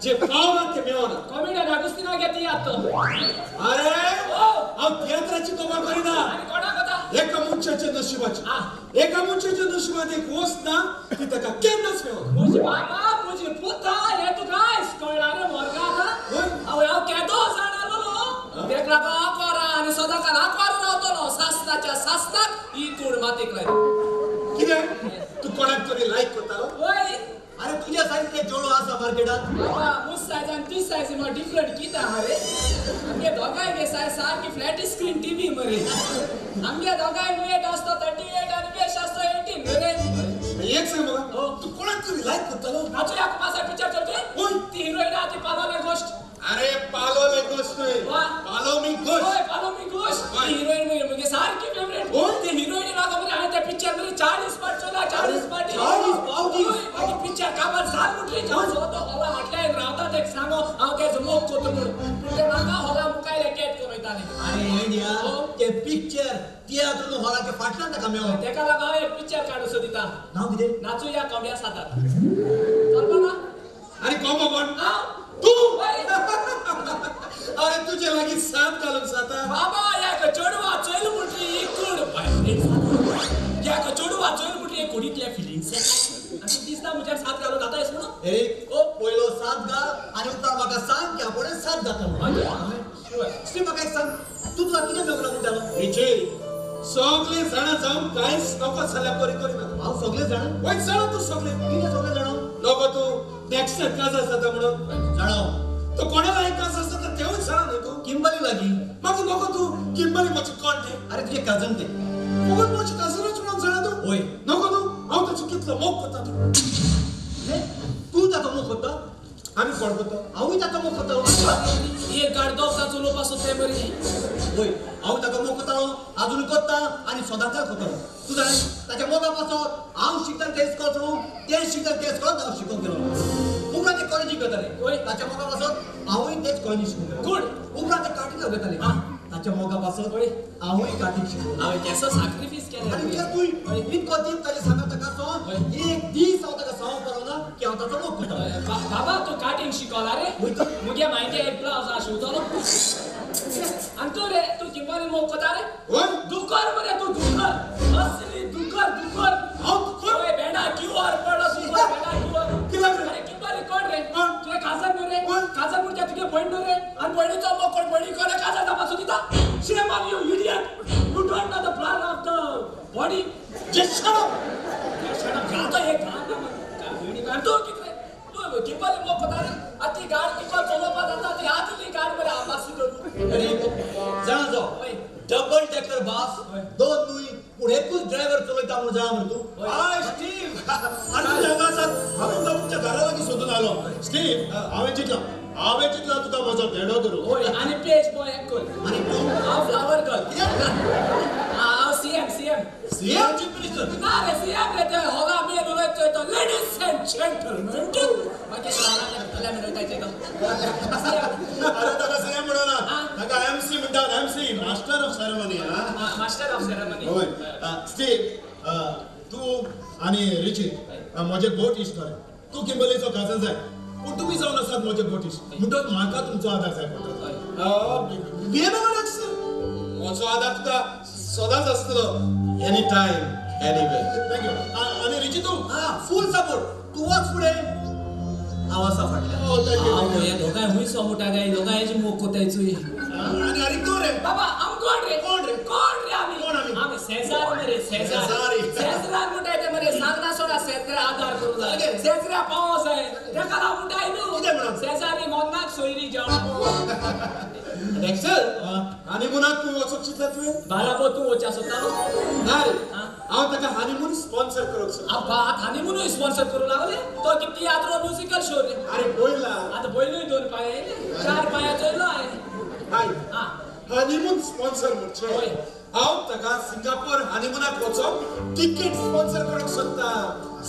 जे पावना ते मेवना कॉमेडियन अगुस्तिनो घेती यात अरे अहो थिएटरची कमा करीना आणि कोणा कथा एका मुंच्याच्या नशिबाची एका मुंच्याच्या नशिबात एक होस ना ती तका केन्नाच मेवना मुझे बाबा मुझे पुता हे तू काय कळला रे मोरगा आता अहो याव केदो जाणालो देखला का आकवारा आणि सदा का आकवारा रावतो सासनाच्या सासनाक ई तूड मातीक लाय किती तू कोणाक तरी लाईक करतालो ओय अरे तुझ्या साईजचे जोडो असा मार्केटात बाबा मुझ साइज आणि ती साइज मा डिफरंट किता हरे आमगे दोगाय गे साइज सारखी फ्लॅट स्क्रीन टीव्ही मरे आमगे दोगाय वेट असतो 38 आणि बेस असतो 18 रे एक सांग मला तू कोणाक तरी लाईक करतालो नाचू या कुमासा पिक्चर चलते ओय ती हिरोईन आती पालोले गोष्ट अरे पालो ले गोष्ट पालो मी गोष्ट ओय पालो मी गोष्ट ती हिरोईन म्हणजे सारखी फेवरेट ओय ती हिरोईन नाका म्हणजे आहे त्या पिक्चर मध्ये 40 पार्ट चला 40 पार्ट 40 पावटी बाकी पिक्चर काबर साल मुटली जाऊ होतो होला म्हटलंय रावतात एक सांगो हाव काय जमोक कोतो म्हणून ते नाका होला मुकायला केट करूयताने अरे इंडिया ते पिक्चर थिएटर हॉला के फाटला ना कमी होय तेका लागा एक पिक्चर काढू सोदिता नाव किती नाचू या कॉमेडिया सातात चल ना अरे कोंबो कोण तू अरे तुझे लागी साथ घालून साता बाबा या चढवा चल मुटली इकूड भाई या चढवा चल मुटली एक कोडीतल्या फिलिंग्स आणि दिसता मुझ्या साथ घालून जाता आहेस म्हणून ए ओ पहिलो साथ घाल आणि उपरा माका सांग की आपण साथ जाता म्हणून श्री माका एक सांग तू तुला किती मेवला म्हणतालो विजय सगळे जण जाऊन काहीच नको सल्या करी ना हाव सगळे जण वय जाण तू सगळे किती सगळे जण नको तू नेक्स्ट काज असता म्हणून जाणव तो कोणाला एक काज असता तर तेवढं जाण तू किंबली लागी मग नको तू किंबली माझी कोण ते अरे तुझे कझन ते मग माझी काजरच म्हणून जाण तू होय नको तू आऊ तर चुकीतलं मोक होता तू जातो मुख होता आम्ही कोण होतो आम्ही जातो मुख होता ये गाडदोचा चुलो पासून ते बरी होय आम्ही जातो मुख होता अजून कोत्ता आणि सदाचार होता तू जाण त्याच्या मोगापासून आव शिकता तेच करतो ते शिकता तेच करत आव शिकवून गेलो उमरा ते कॉलेज शिकत रे होय त्याच्या मोगापासून आम्ही तेच कॉलेज शिकून गेलो गुड उमरा ते काठी लागत रे त्याच्या मोगापासून होय आम्ही काठी शिकलो अरे कसं सॅक्रिफाइस आणि केलं ते तू इतको दिन त्याच्या सांगत का सो एक दिस होता का सहा परवना की आता तो मुख होता बाबा तू काटिंग शिकवला रे मुगे माहिती आहे ब्लाउज हा शिवतो आणि तू रे तू किंबरी मोक होता रे कोण दुकर मध्ये तू दुकर असली दुकर दुकर आऊ कोण ओए बेडा क्यूआर पडला दुकर बेडा क्यूआर किला अरे किंबरी कोण रे कोण? तुझे खासदार रे कोण? खासदार मुर्त्या तुझे पॉइंट रे आणि पॉइंटचा मोक कोण पॉइंट करे खासदार तपासू दिता shame on you idiot you don't know the plan of the body just shut up गाता हे गाना काहिणी करतो किती तू किंबरी मोक होता रे अति गाड किंबल चोलोपा जाता ती आतली गाड मध्ये आवाज सुरू अरे जाण जो डबल डेकर बास दोन नुई पुढे एकूच ड्रायव्हर चलवता म्हणून जाणा म्हणतो हाय स्टीव आणि जगासात हांवें तुमच्या घरा लागीं सोदून आलो स्टीव हांवें चिंतला तुका म्हजो भेडो करूं होय आणि पेज बॉय एक कोण आणि तू हांव फ्लावर गर्ल हांव सीएम सीएम चीफ मिनिस्टर ना रे सीएम रे ते होगा मी उलयतोय तो लेडीज अँड जेंटलमेन बाकी शाळा तल्या मिळतायचे का अरे ताका सीएम म्हणना ताका एमसी म्हणटात MC master of ceremony master of ceremony होय स्टीव तू आणि रिचित म्हजे गोट इश्ट रे तू किंबर्लीचो काजन जाय पूण तुमी जावन आसात म्हजे गोट इश्ट म्हणटच म्हाका तुमचो आदार जाय पडटलो बिएनएमएक्स माझा आधार तुका सदांच आसतलो एनी टाइम एनीवे थँक्यू आणि रिची तू हा फुल सपोर्ट तू वाच पुढे आवाज फाटला हो थँक्यू हांव या दोगांय हुंय सोमुटा गाय दोगांयची मोक कोतायचुय आणि तू रे बाबा आम कोण रे कोण रे? आम्ही कोण आम्ही? आम्ही सेजार मरे सेजार सेजारी. सेजरार मुटायते मरे सांगना सोडा सेजरा आधार करू अगे. सेजरा पावस आहे तेका ला मुटाय नु कितें म्हणून? सेजारी मोन्नाक सोयरी जेवण एक्सेल हनीमूनाक तू वचूंक चिंतला तुवें बाला पो तू वचा सोतालो ना रे हा? हांव ताका हनीमून स्पॉन्सर करूंक सोदता अब्बा हनीमून स्पॉन्सर करू लागले तो किती यात्रो म्युझिकल शो रे अरे पळयला आता पयलूय 2 पाय येयले 4 पाया चयलो आहे हाय हा हनीमून स्पॉन्सर म्हणचे होय. हांव ताका सिंगापोर हनीमूनाक वचोंक तिकीट स्पॉन्सर करूंक सोदता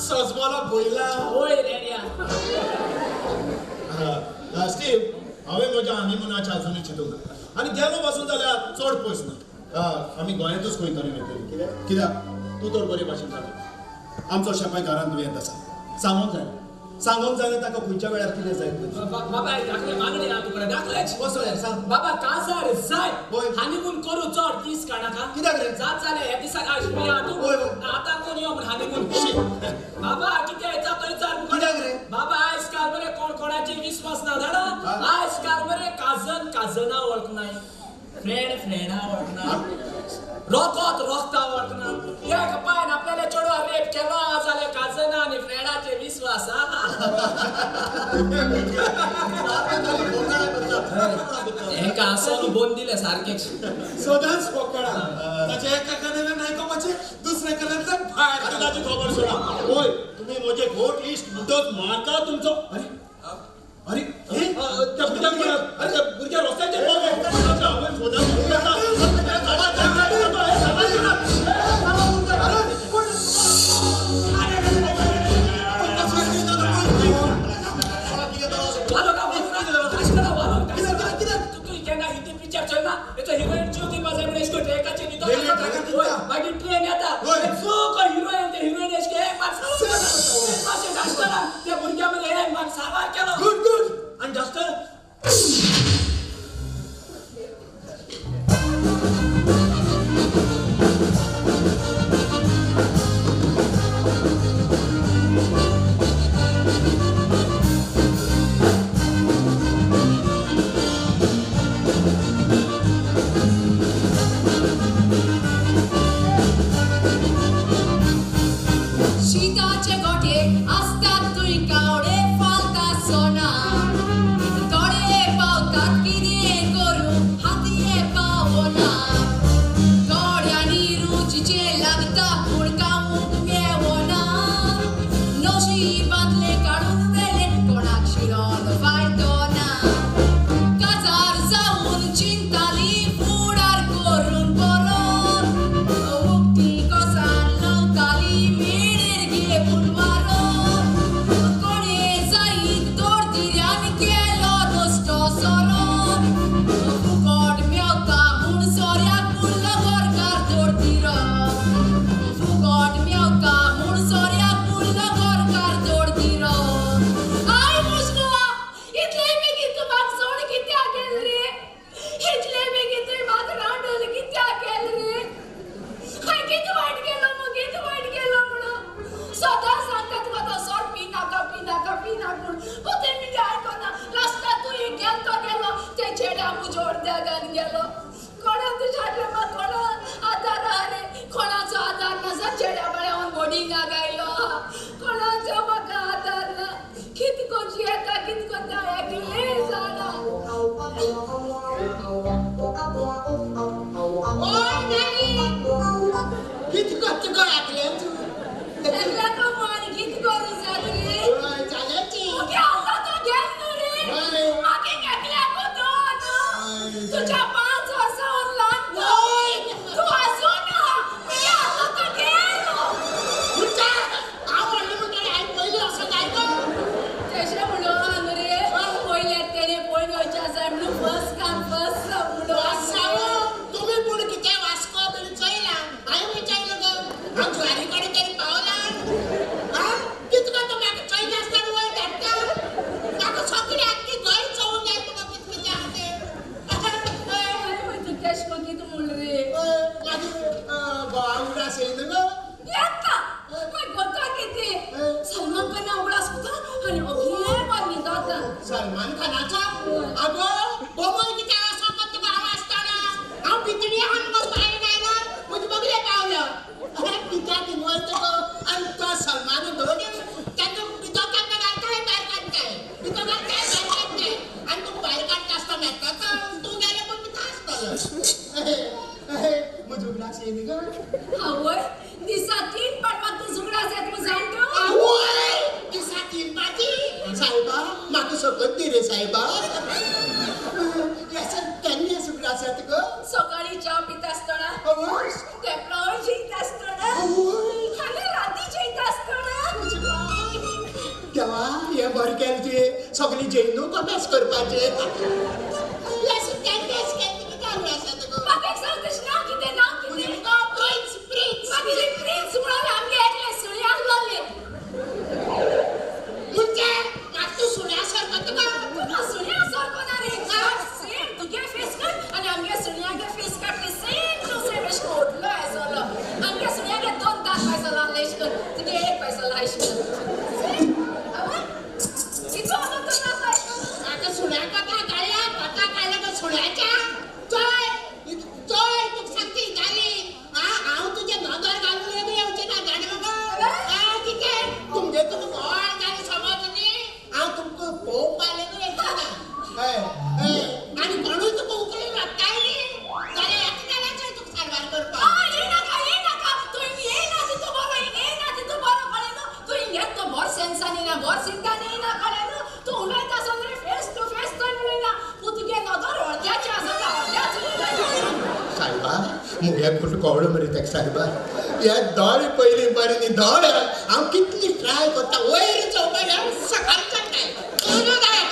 सजमोला पळयला होय रेडिया स्टीव हांवें म्हज्या हनीमुनाच्या अजुनूय चिंतूंक ना आनी गेलो पासून जाल्यार चड पयस ना आमी गोंयांतूच खंय तरी वयतली कित्याक तू तर बरे भाशेन जालो आमचो शेपाय घरांत दुयेंत आसा सांगूंक जाय सांगूंक जाय ताका खंयच्या वेळार कितें जाय तें. बाबा एक दाखले मागणी हा तुकडे दाखलेच कसो रे सांग. बाबा काजार जाय होय. हनीमून करू चड दीस काणाका कित्याक रे? जात जाले हे दिसाक आज या तू होय, होय. आता कोण यो म्हण हनीमून बाबा किती येता तो विचार कित्याक रे? बाबा आयज काल बरे कोण कोणाची विश्वास ना जाणा आयज काल बरे काजन काजना वळखनाय फ्रेंड फ्रेंडा वळखना रोखोत रोखता वळखना एक पायन आपल्याला चेडवा रेप केलो जाल्यार काजना आनी फ्रेंडाचे विश्वास हेंका आसोन बोन दिले सारकेच सदांच बोकडा ताच्या एका कडेला नाही तो म्हणजे दुसऱ्या कडेला भायर आता ताची खबर सोडा. ओय तुम्ही म्हजे घोट इश्ट म्हणटोच म्हाका तुमचो अरे त्या भुरग्याक म्हणत अरे त्या भुरग्या रस्त्याचेर वालो का आजकाल वालो तू केन्ना हिंदी पिक्चर चलना याचा हिरोईन ज्योती माझा इसको ट्रेकाचे नितो मागीर ट्रेन येता जो को हिरोईन ते हिरोईन इसके एक बार मासे जास्तना त्या भुरग्यामध्ये एक बार सावार केलो गुड गुड आणि जास्त शीताचे गोठे असतात तुई कावडे फालता सोना थोडे पावतात किदें करू हातीये पावना गोड्यांनी रुचीचे लागता पूण कामूक मेवना नशिबांतले काडून वेले कोणाक शिरोन फायदो ना काजार जावन चिंताली फुडार करून बरोन उक्ती कोसान लवताली मेळेर घेवन वारोन कोणे जाईत दोडदिऱ्यान केलो रस्तो सोरोन फुकट मेवता म्हूण सोऱ्याक पुरलो गोरकार दोडदिरो फुकट मेवता म्हूण सोऱ्याक पुरलो गोरकार दोडदिरो आय मुस्कोवा इतले बेगीन तूं म्हाका सोड कित्याक गेल रे इतले बेगीन तुवें म्हाका रांडून कित्याक गेल रे हांवें कितें वायट केलो म्हणून सदां सांगता तुका तो सोड पिनाका म्हूण पूण तें मिगे आयकना लास्टाक तूं एक गेलो ते चेड्या उजोड देगान गेलो कोणा तुज्या हाडले कोणा आदार आहा रे कोणाचो आदार नासा चेड्या बळ्यावन बोर्डिंगा गायलो कोणाचो म्हाका आदार ना कित कोची येता कित कोता एकले जाणा ओय नानी किती कच्च काय ऐकले एकला तो मान कित करू जाल रे चालायची ओके आला तो गेल नु रे मागे एकल्या कोतो तुझ्या 5 वर्षांवर लागतो तू असो ना मी आला तो गेल तुझा आवडलं म्हणजे आई पहिले असं काय कर तेशे म्हणून रे पहिले तेने पहिले वयच्या जाय म्हणून फर्स्ट काम फर्स्ट म्हणून वासावो तुम्ही पुढे किती वास्को तरी चैला आई विचारलं ग आ ज्वारीकडे तरी पावला हा कितका तो मागे चैन असताना वय धाकटा मागे सगळी आखी गळ चवून जाय तुका कितके हाते अरे तू तेश को कित म्हण रे माझी गोवांगडा सेन ग येता मग गोता किती सलमान खान उगडास होता आणि अभिनय पण दाता सलमान खानाचा अगो बोमोय किती आवाज सांगत तुका आवाज असताना हा पितडी हांगो बाहेर गायला म्हणजे बघले पावलं अरे पिता की मोयतो आणि तो सलमान धोनी त्यांना पितो काढता घालताय बाहेर काढताय पितो घालताय बाहेर काढताय आणि तू बाहेर काढता असता माहिती का तू गेले पण पिता असतं मुजुगला सेन ग आवय दिसा 3 पाटवा तू जुगडा जात मु जाणतो आवय दिसा 3 पाटी साहेबा माका सकत दे रे साहेबा याचं त्यांनी सुगडा असत ग सकाळी चहा पित असताना आवय तेपलावर जेईत असताना खाली राती जेईत असताना देवा हे बरें केलें तुवें सगळी जैनू अभ्यास करपाचे याचं त्यांनी असं केलें तुका चालू आसा तुका म्हाका एक सांग तेश नांव कितें प्रिन्स प्रिन्स मागीर प्रिन्स म्हणून आमगे एकले सुळी आसलोले मुझे वर सिद्धा नाही ना कळेल तू उलयता समरे फेस टू फेस तो उलयना पुतगे नदर ओळख्याची असं ओळख्याच साहेबा मुगे कुठं कवडं मरे त्या साहेबा या दोळ पहिली पारी दोळ हांव कितली ट्राय करता वयर चौकाच्या सकाळच्या काय तुला काय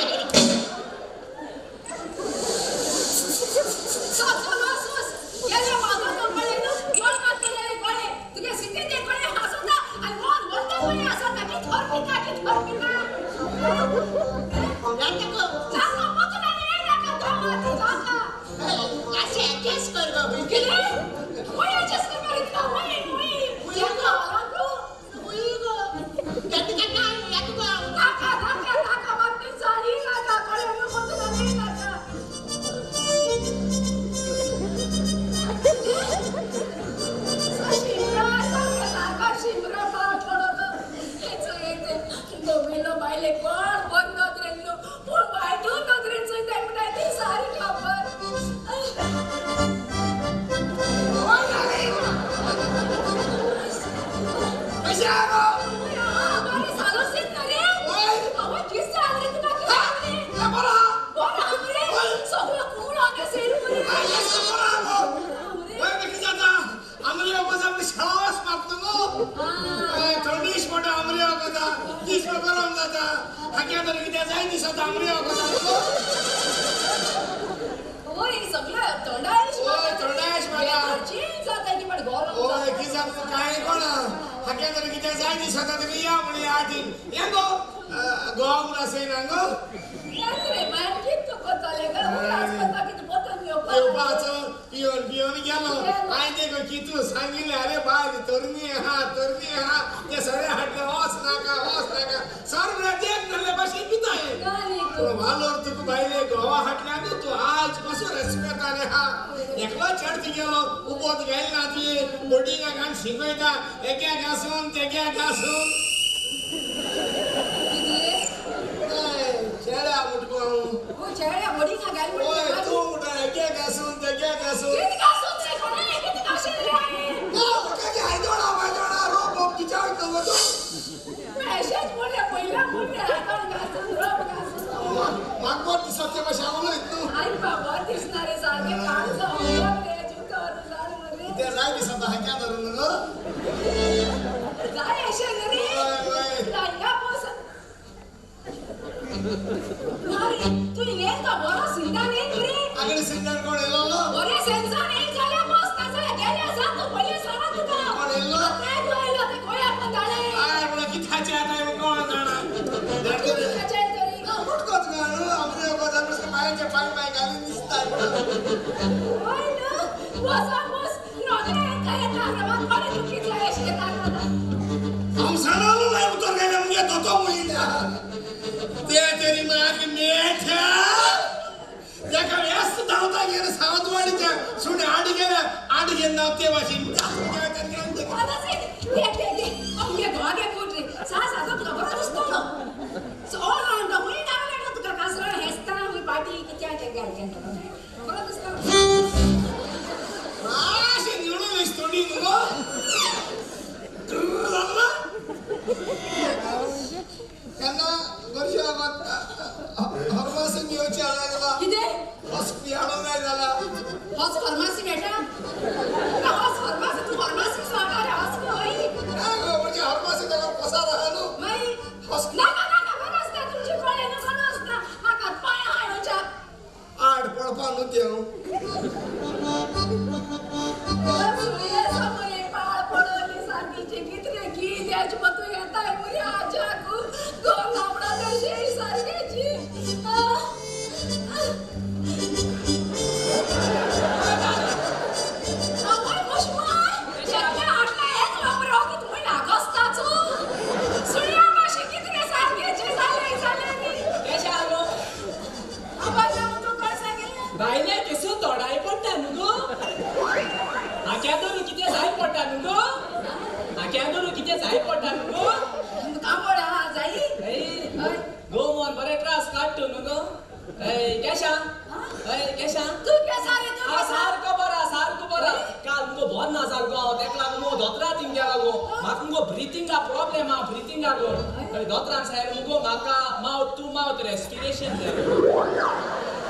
बहुत ना सारको हांव तेका लागून धोत्रा थिंग गेला गो म्हाका मुगो ब्रिथींगा प्रॉब्लेम हा ब्रिथींगा गो हय दोतरान सांगलें मुगो म्हाका माउथ टू माउथ रेस्पिरेशन जाय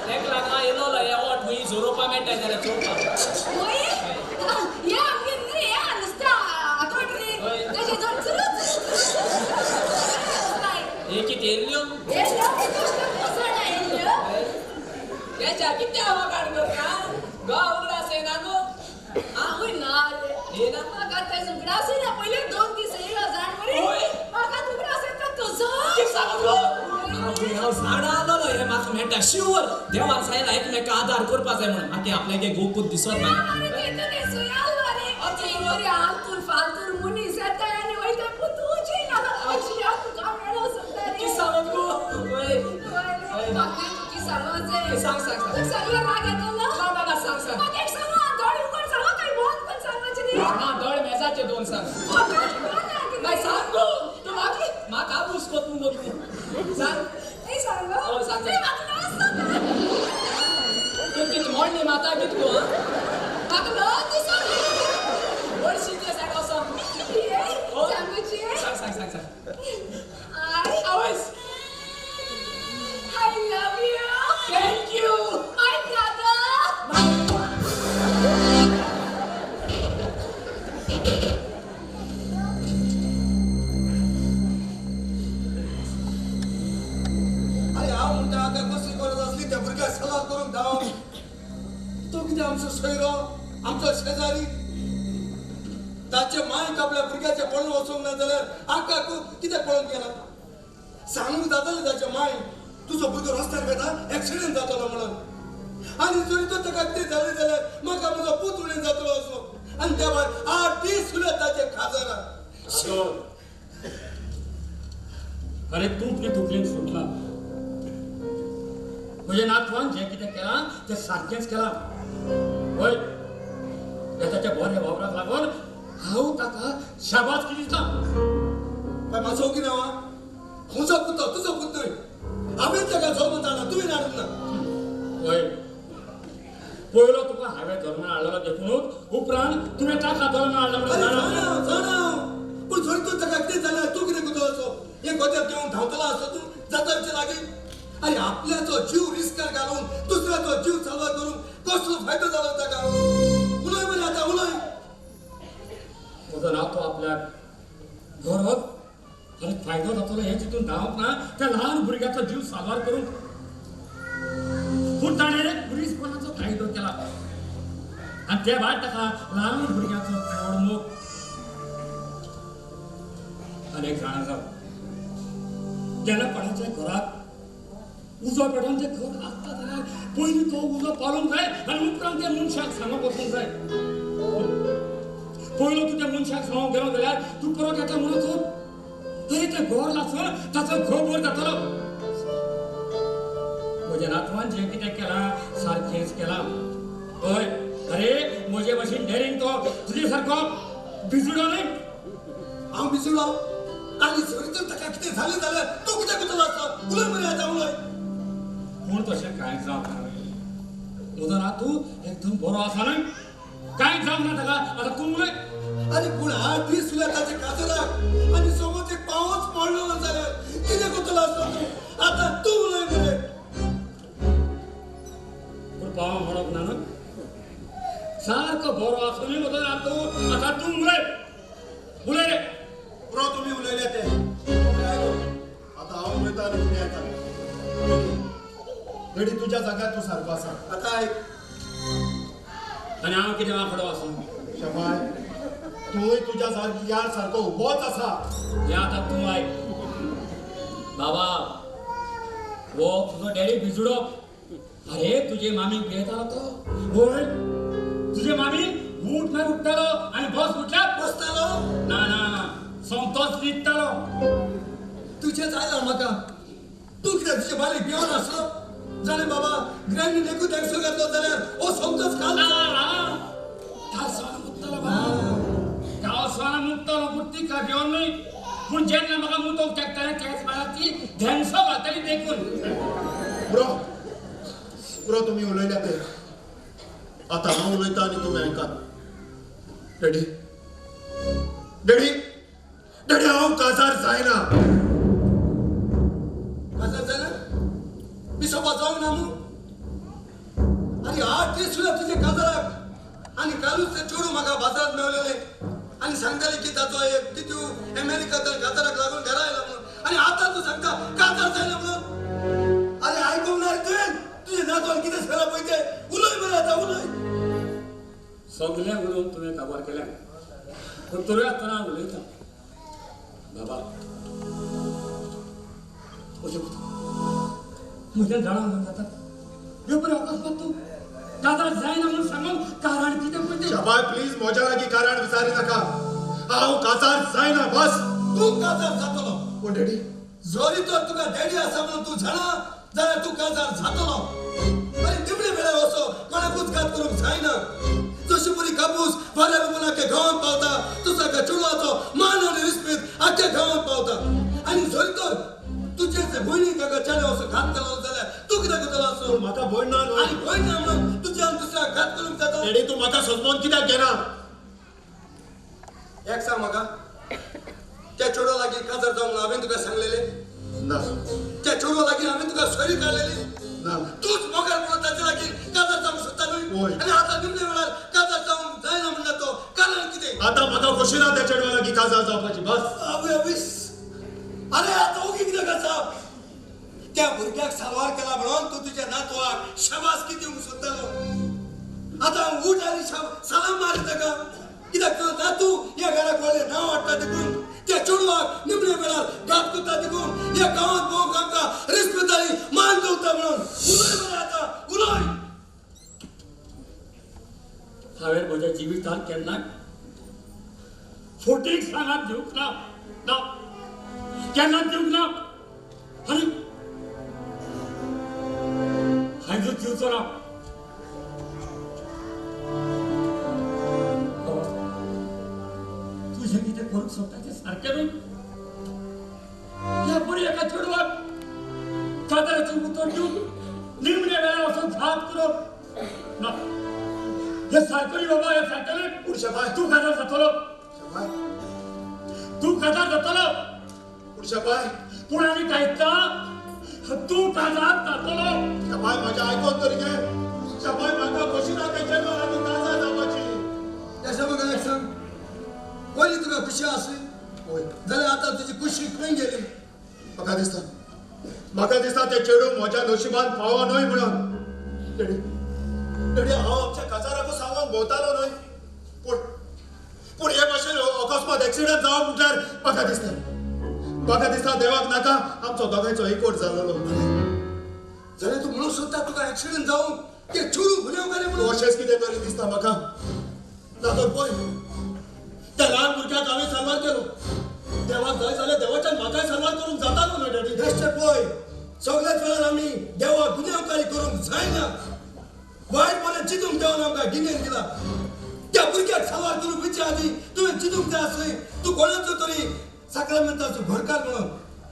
तेका लागून येयलो हे ओट खंय जोरोवपा मेळटा जाल्यार चोवपाक ओय या आमगे रे या नुस्ता आठवट रे तेजे जर चुरूच एक येयल्यो हे सोडा येल्यो तेच्या कितें हवा काडलो का गाव उगडा सेना गो आवय ना रे हे ना म्हाका ते झुगडासी ना पहिले 2 दीस येयलो जाण मरे ओय. म्हाका झुगडासी तर तुझो कितें सांगलो हांव झाडा आलोलो हे म्हाका मेळटा शिवर देवान सांगला एकमेका आदार करपा जाय म्हणून म्हाका आपल्यागे गोपूत दिसत ना अरे ते तर ते सुयालो रे अरे मोरे आलतूर फालतूर मुनीस येता आणि वयता पुतूची ना अशी तुका मेळो सुद्धा रे कितें सांगत गो ओय म्हाका तुकी सांगोचे सांग सांग सांग तू सांगला राग येतो ना ना सांग सांग म्हाका एक सांग दोळ उकर सांग काय बहुत पण सांगायचे रे ना दोळ मेजाचे 2 सांग नाही सांग गो तू म्हाका बुसकोत मुगो तू सांग नाही सांग हो, सांग. ते म्हाका नाचता तू कितें म्हणली माता कितें गो म्हाका लो ती सांग वर्षीचे सांग असो हो. सांगूची सांग सांग सांग सांग I आवयस I love you thank you my brother अरे हांव म्हणटा आतां कसली गरज असली त्या भुरग्याक सलाह करूंक धांव तो कितें आमचो सोयरो आमचो शेजारी ताचे मांयक आपल्या भुरग्याचे पळोवन वचोंक ना जाल्यार आकाक कितें पळोवन गेला सांगूंक जातालें ताचे मांय तुजो भुरगो रस्त्यार वेता एक्सिडेंट जातलो म्हणून आनी जरी तो ताका कितें जालें जाल्यार म्हाका म्हजो पूत उणें जातलो असो आनी त्या भायर 8 दीस उरले ताचे खाजरां अरे तू ते दुखलेन सुटला म्हणजे नातवान जे कितें केलां तें सारकेंच केलां होय ताच्या बऱ्या वावराक लागून हांव ताका शाबासकी दिता काय म्हाजो कितें नांव म्हजो पुतो तुजो पुत न्हय हांवें ताका जल्म जाणा तुवें हाडूंक ना होय पयलो तुका हांवें धर्मान हाडलेलो देखूनच उपरांत तुवें ताका धर्मान हाडला अरे म्हणून जाणा जाणा पूण जरी तूं ताका कितें जाल्यार तूं कितें करतलो असो एक गोत्यार घेवन धांवतलो आसता तूं जाता विचार लागीं अरे आपल्याचो जीव रिस्कार घालून दुसऱ्याचो जीव साल्वा करून कसलो फायदो जालो ताका उलय मरे आतां उलय म्हजो नातो आपल्याक गौरव आनी फायदो जातलो हें चिंतून धांवप ना त्या ल्हान भुरग्याचो जीव साल्वार करूंक पूण ताणें पुलीसपणाचो फायदो केला आनी त्या भायर ताका ल्हान भुरग्याचो चड मोग आनी एक जाणा जावं जेन्ना कोणाच्या घरात उजो पेटोवन तें घर आसता जाल्यार पयलीं तो उजो पालोवंक जाय आनी उपरांत त्या मनशाक सांगप वचूंक जाय पयलो तूं त्या मनशाक सांगूंक गेलो जाल्यार तूं परत येता म्हणून तरी तें घर लासून ताचो खबर जातलो म्हज्या नातवान जें कितें केलां सारकेंच केलां हय अरे म्हजे भशेन डेरीन तो तुजे सारको बिजुडो न्हय हांव बिजुळो आनी जरी तर ताका कितें जालें जाल्यार तूं कितें करतलो आसता उलय मरे आतां उलय पूण तशें कांयच जावना म्हजो नातू एकदम बरो आसा न्हय कांयच जावंक ना ताका आतां तूं उलय अरे पूण 8 दीस उरल्या ताचे काजराक आनी समज एक पावच पडलो ना जाल्यार कितें करतलो आसता तूं आतां तूं उलय मरे पूण पाव म्हणप ना न्हय सारको बरो आसुनूय म्हजो नातू आतां तूं उलय रे पुरो तुम्ही उलयले ते आता हांव उलयता आनी तुमी येता रेडी तुज्या जाग्यार तूं सारको आसा आतां आयक आनी हांव कितें वांकडो आसूं शबाय तूंय तुज्या यार सारको उबोच आसा हें आतां तूं आयक बाबा वो तुजो डॅडी बिजुडो अरे तुजे मामीक भियेतालो तो होय तुजे मामी उठ ना उठतालो आनी बस उठल्यार बसतालो ना ना सोमतोच न्हिदतालो तुजें जायना म्हाका तूं कितें तुजे बायलेक भियोन आसलो जाणें बाबा ग्रँडीन एकूच एक्सो घातलो जाल्यार हो सोमतोच ना खाल ना काळसाण मुततालो बाबा काळसाण मुततालो पूण ती काय भियोन न्हय पूण जेन्ना म्हाका मुतोवंक तेकताले त्याच वेळार ती धेंगसो घालताली देखून पुरो तुम्ही उलयल्या ते आता हांव उलयता आनी तुमी आयकात रेडी रेडी रेडी हांव काजार जायना आणि कालूच ते चोडू म्हाका बाजारात मेवलेले आणि सांगताले की ताचो एक कितू अमेरिकांतल्या काजाराक लागून घरा आयला म्हणून आणि आता तू सांगता काजार जायला म्हणून अरे आयकूंक ना तुवें तुझे नातवान कितें झाला पळय उलय मरे आता उलय सगळ्या उलोवन तुवें काबार केल्या पूण तरी आसतना उलयता बाबा म्हज्या झाडां जाता ह्यो बरें अकस्मात तूं काजार जायना म्हणून सांगून कारण कितें पळय शाबाय प्लीज म्हज्या लागीं कारण विचारी नाका हांव काजार जायना बस तू काजार जातलो पूण डॅडी जरी तर तुका डॅडी आसा म्हणून तू जाणा जाल्यार तू काजार जातलो अरे निमणे वेळार असो कोणाकूच घात करूंक जायना जशी पुरी कापूस फाल्यां म्हणून आख्या गांवांत पावता तसो एका चेडवाचो मान आनी रिस्पेद आख्या गांवांत पावता आणि जरी तर तुजे जे भयणीक एका चेड्या असो घात केलो जाल्यार तू कितें करतलो असो पूण म्हाका भंय ना न्हू आणि भंय ना म्हणून तुज्यान दुसऱ्याक घात करूंक जाता डॅडी तूं म्हाका समजून कित्याक घेना एक सांग म्हाका त्या चेडवा लागीं काजार जावंक हांवें तुका सांगलेले ना त्या चेडवा लागीं हांवें तुका सोयरी काडलेली ना तूच मोगार म्हणून ताचे लागीं काजार जावंक सोदता न्हय होय. आनी आतां निमणे वेळार काजार जावंक जायना म्हणटा तो कारण कितें आतां म्हाका खोशी ना त्या चेडवा लागीं काजार जावपाची बस आवय अवीस अरे आतां ओगी कितें करता त्या भुरग्याक सारवार केला म्हणून तूं तुज्या नातवाक शाबासकी दिवंक सोदतालो आतां उठ आनी सलाम मार ताका कित्याक तो नातू ह्या घराक व्हडलें नांव हाडटा देखून त्या चेडवाक निमणे वेळार घात करता देखून ह्या गांवांत भोंवक आमकां रिस्पेद आनी मान दवरता म्हणून उलय मरे आतां उलय हांवें म्हज्या जिवितांत केन्ना फोटीक सांगात दिवंक ना ना केन्नाच दिवंक ना आनी हांवें दिवचो ना तुझें कितें करूंक सोदता तें सारकें न्हय ह्या बरी एका चेडवाक काजाराची उतर दिवन निमणे वेळार वचून घात करप ना हे सारकें न्ही बाबा हे सारकें न्ही पूण शाबाय तूं काजार जातलो शाबाय तूं काजार जातलो पूण शाबाय पूण आनी कांयता तूं काजार जातलो शाबाय म्हाजें आयकोन तरी घे शाबाय म्हाका खोशी ना त्या चेडवा लागीं काजार जावपाची त्याच्या म्हाका एक सांग पयलीं तुका खुशी आसली होय जाल्यार आतां तुजी खुशी खंय गेली म्हाका दिसता ते चेडू म्हज्या नशिबान पावो न्हय म्हणून डॅडी डॅडी हांव आमच्या काजाराकूच सांगून भोंवतालो न्हय पूण हे भाशेन अकस्मात एक्सिडंट जावं म्हटल्यार म्हाका दिसता देवाक नाका आमचो दोगांयचो एकवट जालोलो जाल्यार तूं म्हणून सोदता तुका एक्सिडंट जावंक ते चेडू गुन्यांवकारी म्हणून अशेंच कितें तरी दिसता म्हाका ना तर पळय त्या ल्हान भुरग्याक हांवें सारवार केलो देवाक जाय जाल्यार देवाच्यान म्हाकाय सारवार करूंक जातालो न्हय डॅडी बेश्टे पळय सगळ्याच वेळार आमी देवाक गुन्यांवकारी करूंक जायना वायटपणान चिंतूंक देवान आमकां गिन्यान दिला त्या भुरग्याक सारवार करूंक विचार आदी तुवें चिंतूंक जाय आसलें तूं कोणाचो तरी साक्रामेंताचो घरकार म्हणून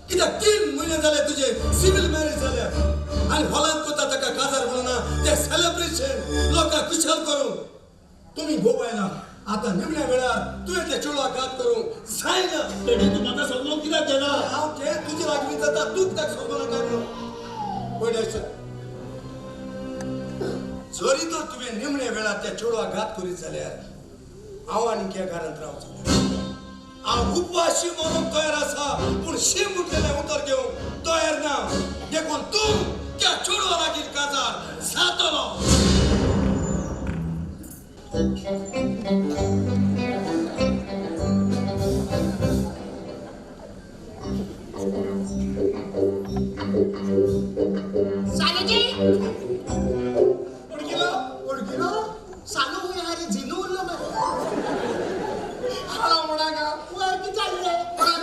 कित्याक 3 म्हयने जाले तुजे सिव्हील मॅरेज जाल्या आनी हॉलांत कोता ताका काजार म्हणून ते सेलिब्रेशन लोकांक खुशाल करूंक तुमी भोव आयला आतां निमण्या वेळार तुवें त्या चेडवाक घात करूंक जायना डॅडी तूं म्हाका समजून कित्याक घेना हांव ते तुजे लागीं जाता तूंच ताका समजूं नाका म्हणून पळय जरी तर तुवें निमण्या वेळार त्या चेडवाक घात करीत जाल्यार हांव आनीक ह्या घरांत रावचो हांव उपवाशी मरूंक तयार आसा पूण शीम उठलेलें उतर घेवंक तयार ना देखून तूं त्या चेडवा लागीं काजार जातलो सानूजी ओळखीलो सानू यार जिनू उरलो वर की चालले कोणा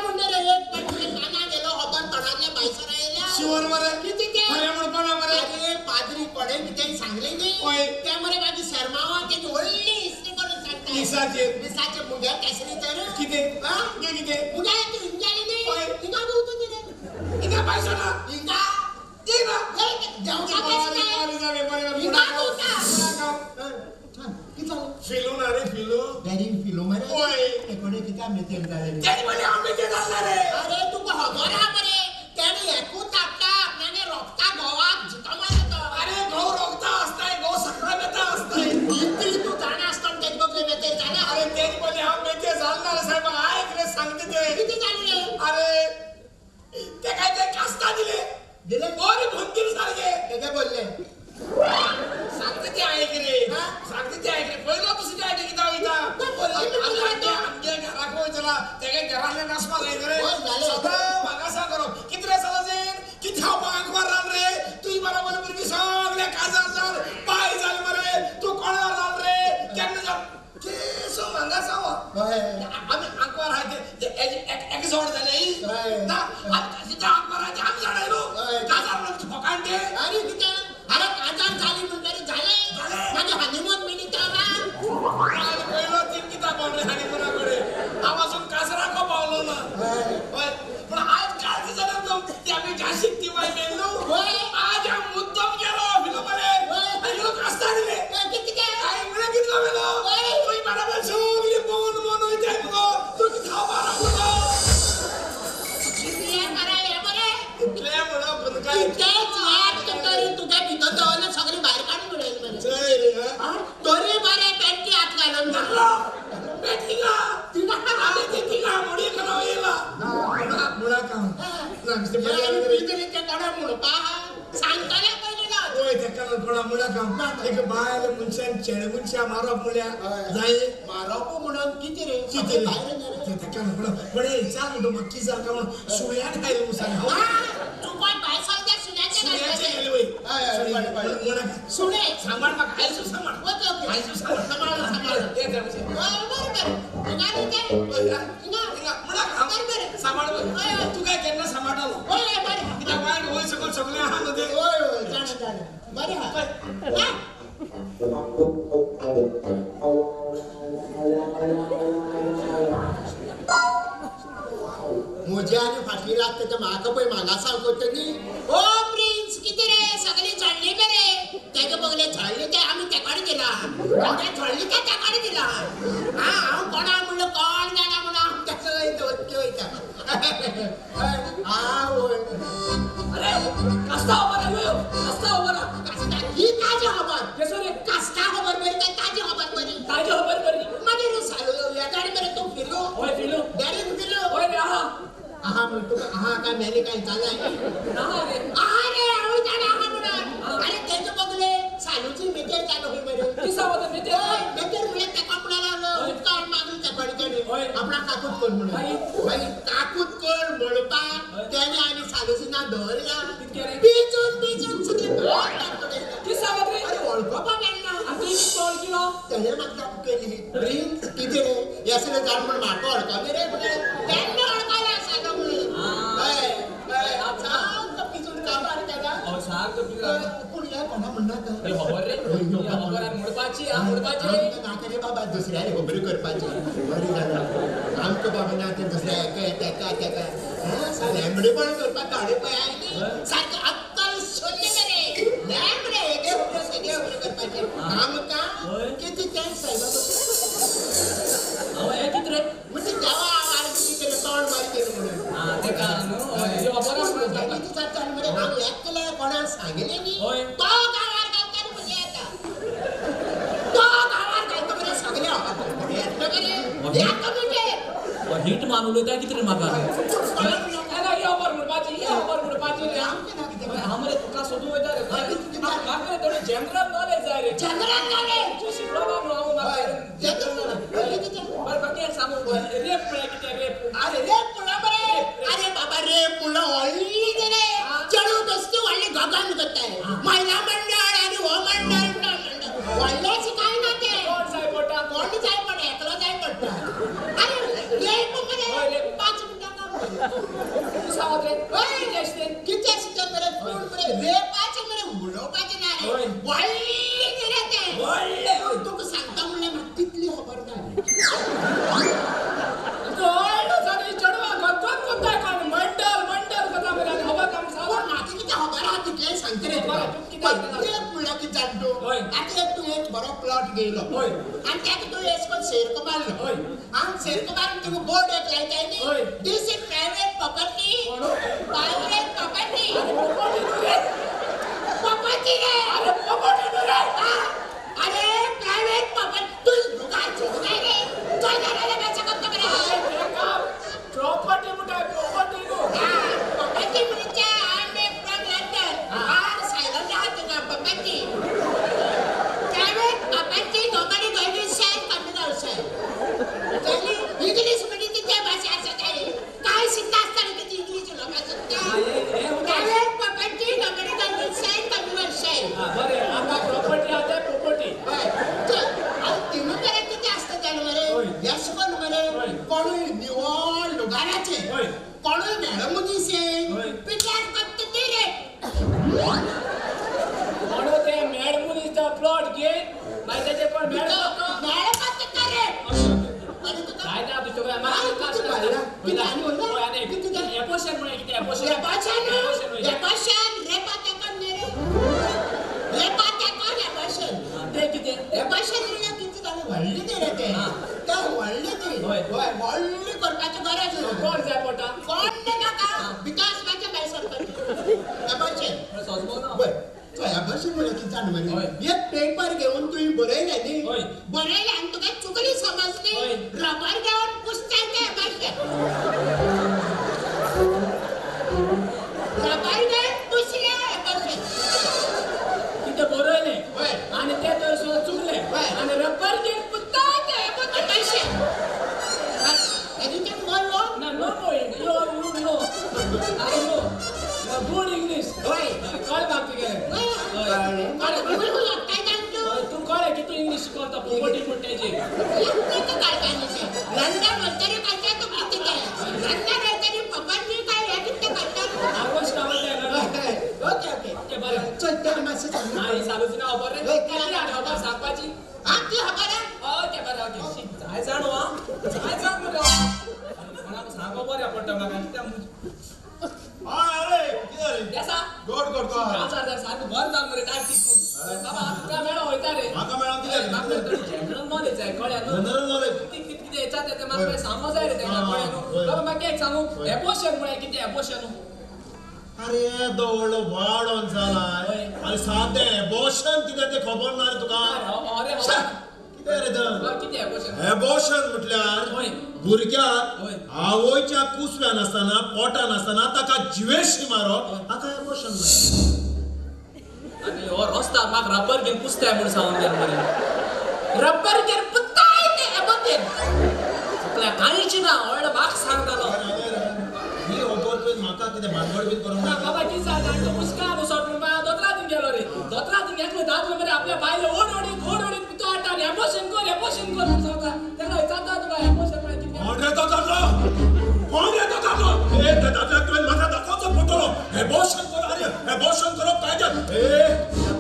म्हणते रे एक पटले काना गेलो होबन तोडातल्या बायसर आयल्या शिवर मरे किती ते खरें म्हणपाना मरे अरे पाद्री कोणे कितें सांगले न्ही त्या मरे मागीर शर्मावा तेजी व्हडली हिस्ट्री करून सांगता मिसाचे मुगे केसरी तर कितें हा कितें मुगे तू इंजाली न्ही हिंगा गवतो कितें कितें पायसो ना हिंगा दिना देवचा केसरी हिंगा गवता फिलो ना रे फिलो डॅडीन फिलो मरे ओय कोणी किती मिटेन झाले त्याने म्हणे आम्ही ते घालणार रे अरे तुका खबर हा मरे तेणे एकूच आपटा आपल्याने रोखता गोवाक जितो मारतो अरे गौ रोगता असताय गौ सक्रामेता असताय इतली दिले कोणी भंगीर सारखे ते काय बोलले सांगते ते ऐक रे हा? सांगते ते ऐक रे पहिलं दुसरी काय की जाऊ इथं काय बोलले मी तुला तो? आमच्या घरा कोयला त्या घराला नसमा जायचं रे हो, झाले. सगळं मागा सांग करो किती रे सलाजेन किती हा पांग मारला रे तू बरोबर मुलगी सगळ्या काजार जाल पाय जाल मरे तू कोणाला जाल रे केन्ना जाल के सो मागा सावा होय. आम्ही अंकवार आहे ते एपिसोड झाले होय. ना तिथे अंकवार आहे आम्ही जाणायलो होय. काजार लोक ठोकांटे अरे किती अरे काजार झाली म्हणलं झाले माझे हनीमून मिनिट आज पहिलो तीन किताब आणले हनीमूनाकडे आवाजून कासरा को पावलो ना होय. पण आज काय झालं तो ते आम्ही जाशिक ती माय मेलो होय. आज आम मुद्दाम गेलो विलोबरे होय. आणि लोक असतात रे किती काय काय म्हणा किती गेलो होय. तू बरोबर सोगली बोन बोन होते बघो तू किती बारा बघो किती करा हे बरे इतले म्हणा पण काय कित्येच यात तरी तुझ्या भितर दवाने सगळी बाहेर काढून मिळेल म्हणे जय रे हा तरी बरे पेटकी हात घालून हॅलो बेटिंगा आले ते तिघा मुडी करावं येला मुळा काम नामस्ते सांगताना पहिले ना ओय ते काल कोणा मुळा काम एक बायले मुंशान चेडगुंशा मारो मुळ्या जाय मारापो म्हणून किती रे किती रे बाहेर नाही रे. ते काल कोणा पण हे चाल म्हणतो मक्की जा का म्हणून सुळ्यान खायला मुसाने हो हा, तू कोण बाय सांगते सुन्याच्या सुळ्याचे काय गेले वय मुळा सुने सांभाळ मग आयसू सांभाळ ओके ओके आयसू सांभाळ सांभाळ हे करते बरोबर निघाली काय मुळा काम सांभाळ तू काय केलं सांभाळलो होय बरं किती वाईट होय सगळं हात दे होय होय जाणं बरे हा मोजे आणि फाटली लागते तर माग पण मागा सांगतो नी ओ प्रिन्स किती रे सगळी झडली बरे त्याचे बघले झडली ते आम्ही त्याकडे दिला म्हणजे झडली ते त्याकडे दिला हा हांव कोणा म्हणलं कोण जाणा म्हणून त्याचं इथं वयता हा होय अरे कस्ता होता ना कस्ता होता ना कास्ता ही ताजी खबर केसो रे कास्ता खबर बरी काय ताजी खबर बरी ताजे खबर करी माझे रे सालो या गाडी मेरे तो फिरलो होय फिलो डायरेक्ट फिरलो होय रे आहा आहा म्हणतो आहा काय मेले काय चाललाय ना रे अरे आवडी जाणा आहा म्हणून अरे त्याचे बघले सालूची मेजर चालू होई बरे किसा होता मी ते मेजर मुळे त्या कपड्याला आलं उत्काळ मागून त्या पडकडे होय. आपला काकूत कोण म्हणून बाई काकूत कोण म्हणता त्याने आणि सालूची ना धरला कितके रे? बिचून सगळे बाहेर टाकले. किसा होता रे अरे ओळखो पण यांना आणि तोल किलो त्याने मतलब केली ड्रिंक किती रे यासले जाण म्हणून माको अडकवले रे म्हणजे त्यांना अडकायला सांगा म्हणून पिचून कामार त्याला और सार तो पिला पुढे कोणा म्हणणार रे खबर रे या खबर मुडपाची आ मुडपाची रे नाकरे बाबा दुसऱ्याने खबरी करपाची बरी झालं आमच्या बाबांना ते दुसऱ्या एका लॅमडे पण करपाक काढे पण आहे सारखं अक्कल शोधले रे लॅमडे सगळे करपाचे काम का किती त्या साहेब अहो हे कित रे म्हणजे तेव्हा आरती केलं तोंड मारी केलं म्हणून हा ते का नो यो खबर त्यांनी तिचा चाल मध्ये आम्ही ऐकलं कोणाला सांगितले मी होय. तो गावात गावतात म्हणजे आता तो गावात गावतो म्हणजे सगळे येतं बरे येतं म्हणजे हिट मानूले त्या कित रे माका अरे यो खबर मुडपाची रे हमरे तुका सोदू होता रे माका तो जनरल नॉलेज आहे रे जनरल नॉलेज तू शिकलो ना नो माका बर बाकी सांगू रेप किती रेप अरे रे पुला बरे अरे बाबा रे पुला ऑलली रे चढू बसती वाढली गगन करताय महिला मंडळ आणि हो मंडळ वाढल्याची काय ना ते कोण साहेब बोटा कोणी जाय पडे एकला जाय पडता अरे ये पण 5 मिनिटात तू सांगत रे होय. जस्ते किती असतं बरे फोन बरे रे पाच बरे उडवपाचे नाही होय. वाढली रे ते वळले तू सांगता म्हणले मग तिथली खबर नाही गोल्ड सारी चढवा गगन कोणता कोण मंडल कथा मेरा हवा काम पण सावा माझी किती खबर आहे तिथले सांगते रे बरं, तू किती ऐकलं? प्रत्येक मुलाकी जाणतो होय. आता तू एक बरो प्लॉट गेलो होय. आणि त्यात तू एसकोन शेरको मारलो होय. आणि शेरको मारून तू बोर्ड एक लायताय होय. नी दिस इज प्रायव्हेट प्रॉपर्टी कोण? प्रायव्हेट प्रॉपर्टी रे अरे पोपट रे अरे प्रायव्हेट प्रॉपर्टी तू काय चोर काय रे तो जाणारे बेचा करतो बरे प्रॉपर्टी मुठा प्रॉपर्टी को प्रॉपर्टी म्हणजे आणि problem private property number commercial. बरे आमकां प्रॉपर्टी आहा ते प्रॉपर्टी. तिनू बरे किती असतं त्यामध्ये होय. यश पण बरे होय. कोणूय निवळ लुगाराचे होय. कोणूय मॅडमुनीचे होय. पिकार करते ते रे. म्हणून ते मॅड मुलीचा प्लॉट घे माहिती त्याचे पण मॅड करतो. मॅड करते का रे? आणि तू काय ना तुझं काय काय आम्हाला किती कास्ट पाहिलं? किती आणि बोलला? किती काय? एपोशन म्हणे किती एपोशन रेपाशन होय. रेपाशन रेपात्याकन रे रेपात्याकन रेपाशन ते किती रेपाशन रे किती झालं वळली ते रे ते त्या वळली ते होय. होय वळली करपाची गरज नाही. कोण जाय पोटा कोण नाही काका विकास माझ्या पैसा रेपाशन सजमो ना बर रेपाशन म्हणजे किती जाण होय. म्हणे एक पेपर घेऊन तुम्ही बरयले न्ही होय. बरयले आणि तुका चुकली समजली होय. रबर घेऊन पुस्तक रेपाशन रबर घेऊन पुसले रेपाशन तिथे बोलवले होय. आणि ते तर सुद्धा चुकले होय. आणि रबर घेऊन पुत्तात पैसे एडिटिंग बोललो ना नो पॉइंट यो you know I know good English होय. कळ बाकी गेले मला बिलकुल काय सांगतो तू कळे की तू इंग्लिश शिकवता प्रॉपर्टी म्हणतेची किती काय सांगितले लंडन वगैरे काय तो किती काय लंडन वगैरे पप्पांनी काय हे किती करतात आगोश कावत आहे ना ओके ओके ओके बरं चल मेसेज नाही चालूच ना ऑफर रे होय. किती आठ ऑफर सांगपाची हा ती खबर आहे ओके बरं ओके जाय जाणू हा जाय जाण बरं मला सांगो बरं पडतं मला किती अरे किती झाले कसा गोड गोड गोड हजार सारखं भर जाल मरे काय टिकू बाबा तुका मेळा होयता रे माका मेळा किती झाले जनरल नॉलेज आहे कळ्या जनरल नॉलेज किती याच्यात येते मला सांगो जाय रे त्याला हा, कळ्या होय. बाबा म्हाका एक सांगू होय. एपोशन म्हळे किती एपोशन अरे दवडलो वाडोन जालाय होय. आणि साधे बोशन कितें ते खबर ना रे तुका अरे छा, कितें रे तर किती एपोशन एबॉर्शन म्हटल्यार होय. भुरग्याक होय. आवयच्या कुसव्यान आसतना पोटान आसतना ताका जिवेशी मारप हाका एबॉर्शन म्हणटा आणि हो रस्ता म्हाका रबर घेऊन पुसताय म्हणून सांगून गेलो मरे रबर घेऊन पुसताय ते एबोतेन चुकल्या काळीची ना व्हडलो म्हाका सांगतालो ही खबर तुवें म्हाका कितें भानगड बीन करूंक ना ना बाबा की सांगता तो मुस्का सोडून बाया दोतरातीन गेलो रे दोतरातीन एकलो दादलो मरे आपल्या बायले ओडोडीत पितो आटा आणि एबोशन कर म्हणून सांगता त्याला विचारता तुका एबोशन म्हणजे किती कोण रे तो दादलो कोण रे तो दादलो ए त्या दादल्याक तुवें म्हाका दाखोवचो पडटलो एबॉर्शन कर अरे एबॉर्शन करप कायद्यात ए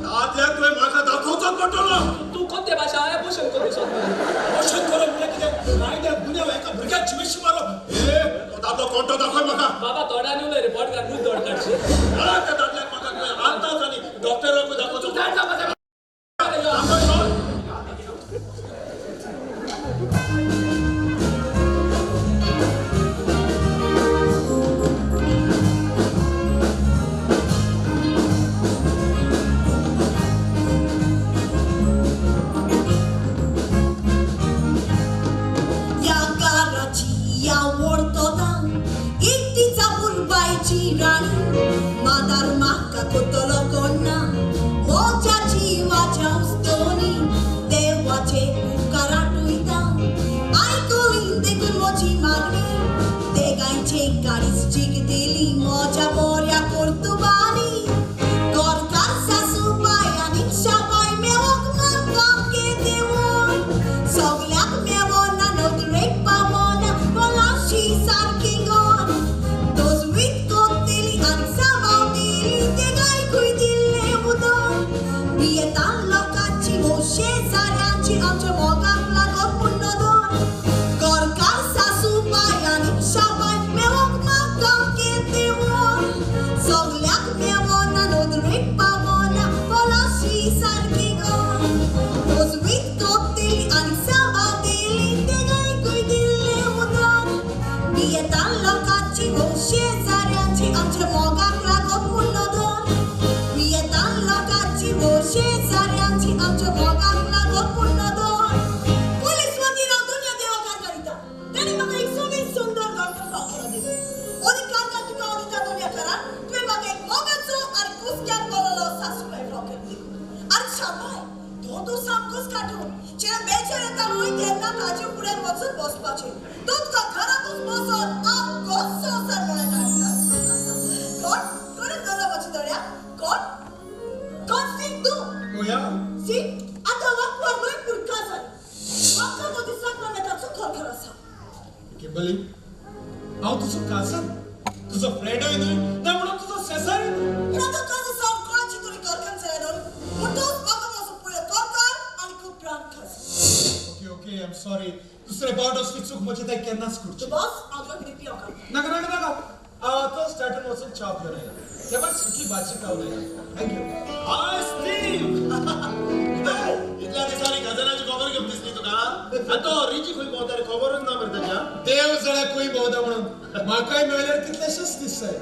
दादल्याक तुवें म्हाका दाखोवचो पडटलो तू कोणते भाषा एबोशन करू शकतो एबॉर्शन करप म्हणजे कितें कायद्यात गुन्यांव एका भुरग्याक जिवेशी मारप ए तो दादलो कोण तो दाखय म्हाका बाबा तोडानी उलय रे पोट घाल दूध तोड काढशी त्या दादल्याक म्हाका तुवें आतांच आनी डॉक्टराक दाखोवचो तू जायचा माझ्या दाखय तो. या गाराची आवडतो दाम इट्टीचा बुलबाईची राणी मादार माका कोतलो कोणा मोच्याची वाच्या उस्तोनी देवाचे उपकारा टुईता ऐकून देखून मोची मागणी ते गायचे गाडीच जीक दिली मोच्या बोऱ्या कोर्तुबानी गोरकार सासूबाई आणि शाबाई मेवक काम के देवून सगल्याक मेवना नोकरेक पावना पलाशी सारखी गोन दोज वीत कोत्तेली आणि सावाव दिली ते गायकूय दिल्ले उदोन बियेतान लोकांची भोव शेजाऱ्यांची आमच्या मोगाक लागोन पुन्नोदोन गोरकार सासूबाई आणि शाबाई मेवक काम के देवून सगल्याक मेवना नोकरेक पावना पलाशी सारखी गोन दोज वीत कोत्तेली आणि सावाव दिली ते गायकूय दिल्ले उदोन बियेतान लोकांची भोव शेजाऱ्यांची आमच्या मोगाक लागोन पुन्नोदोन बियेतान लोकांची भोव शेजाऱ्यांची आमच्या मोगाक लागोन पुन्नोदोन पोलीस वतीन हांव दुनिया देवाकार करिता ताणी म्हाका एक सोबीत सुंदर घरचो संवसार दिलो अधिकार का तुका आवडीचा दुनिया करा तुवें म्हाका एक मोगाचो आनी कुसक्यान बोललो सासूबाई रॉकेट दिलो आनी शाबाय तो सामकोच काटून जेन्ना बेजार येता वय तेन्ना ताजे फुड्यान वचून बसपाचें तो तुका घरांतूच बसोन आख्खो संवसार म्हळ्यार काडटा बली हांव तुजो काजन तुजो फ्रेंडय न्हय ना म्हणून तुजो सेसारी न्हय आता कसं सांग कोणाची तरी करकन जायन म्हणतोस म्हाका मातसो पळय करकर आनी खूब प्राण खास okay okay I am sorry दुसरे पावट असली चूक म्हजी ताई केन्नाच करची बॉस हांव तुका कितें पिवों काडटा नाका नाका नाका तो स्टार्टन वचून च्या पिवन आयला तेव्हा सुकी भाजी खावून थँक्यू हाय स्टीव इतल्या दिसांनी खजानाची खबर घेवन दिसली तुका आनी तो रिची खंय भोंवता रे खबरच ना मरे ताच्या देव जळ्या खंय भोंवता म्हणून म्हाकाय मेळ्यार कितलेशेच दिसताय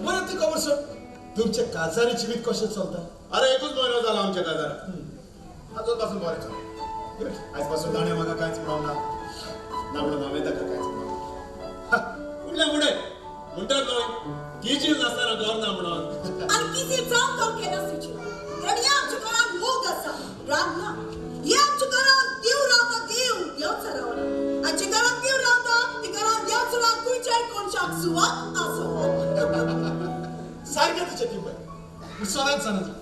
बरं ती खबर सोड तुमचे काजारी जिवीत कशें चलता अरे एकूच म्हयनो जाला आमच्या काजाराक आजून पासून बरें चलता आयज पासून ताणें म्हाका कांयच म्हणूंक ना म्हणून हांवें ताका कांयच म्हणूंक फुडल्या फुडें म्हणटात न्हय किजील नासतना घर ना म्हणून आनी कितें जावं तो केन्ना सुची कारण ह्या आमच्या घरान मोग आसा राग ना ह्या आमच्या घरान देव रावता देवचा रावना आनी जे घरान देव रावता ते घरान देवचो राग खंयच्याय कोणशाक सुवात आसो सारकें तुजें किंमत पूण सदांच सांगता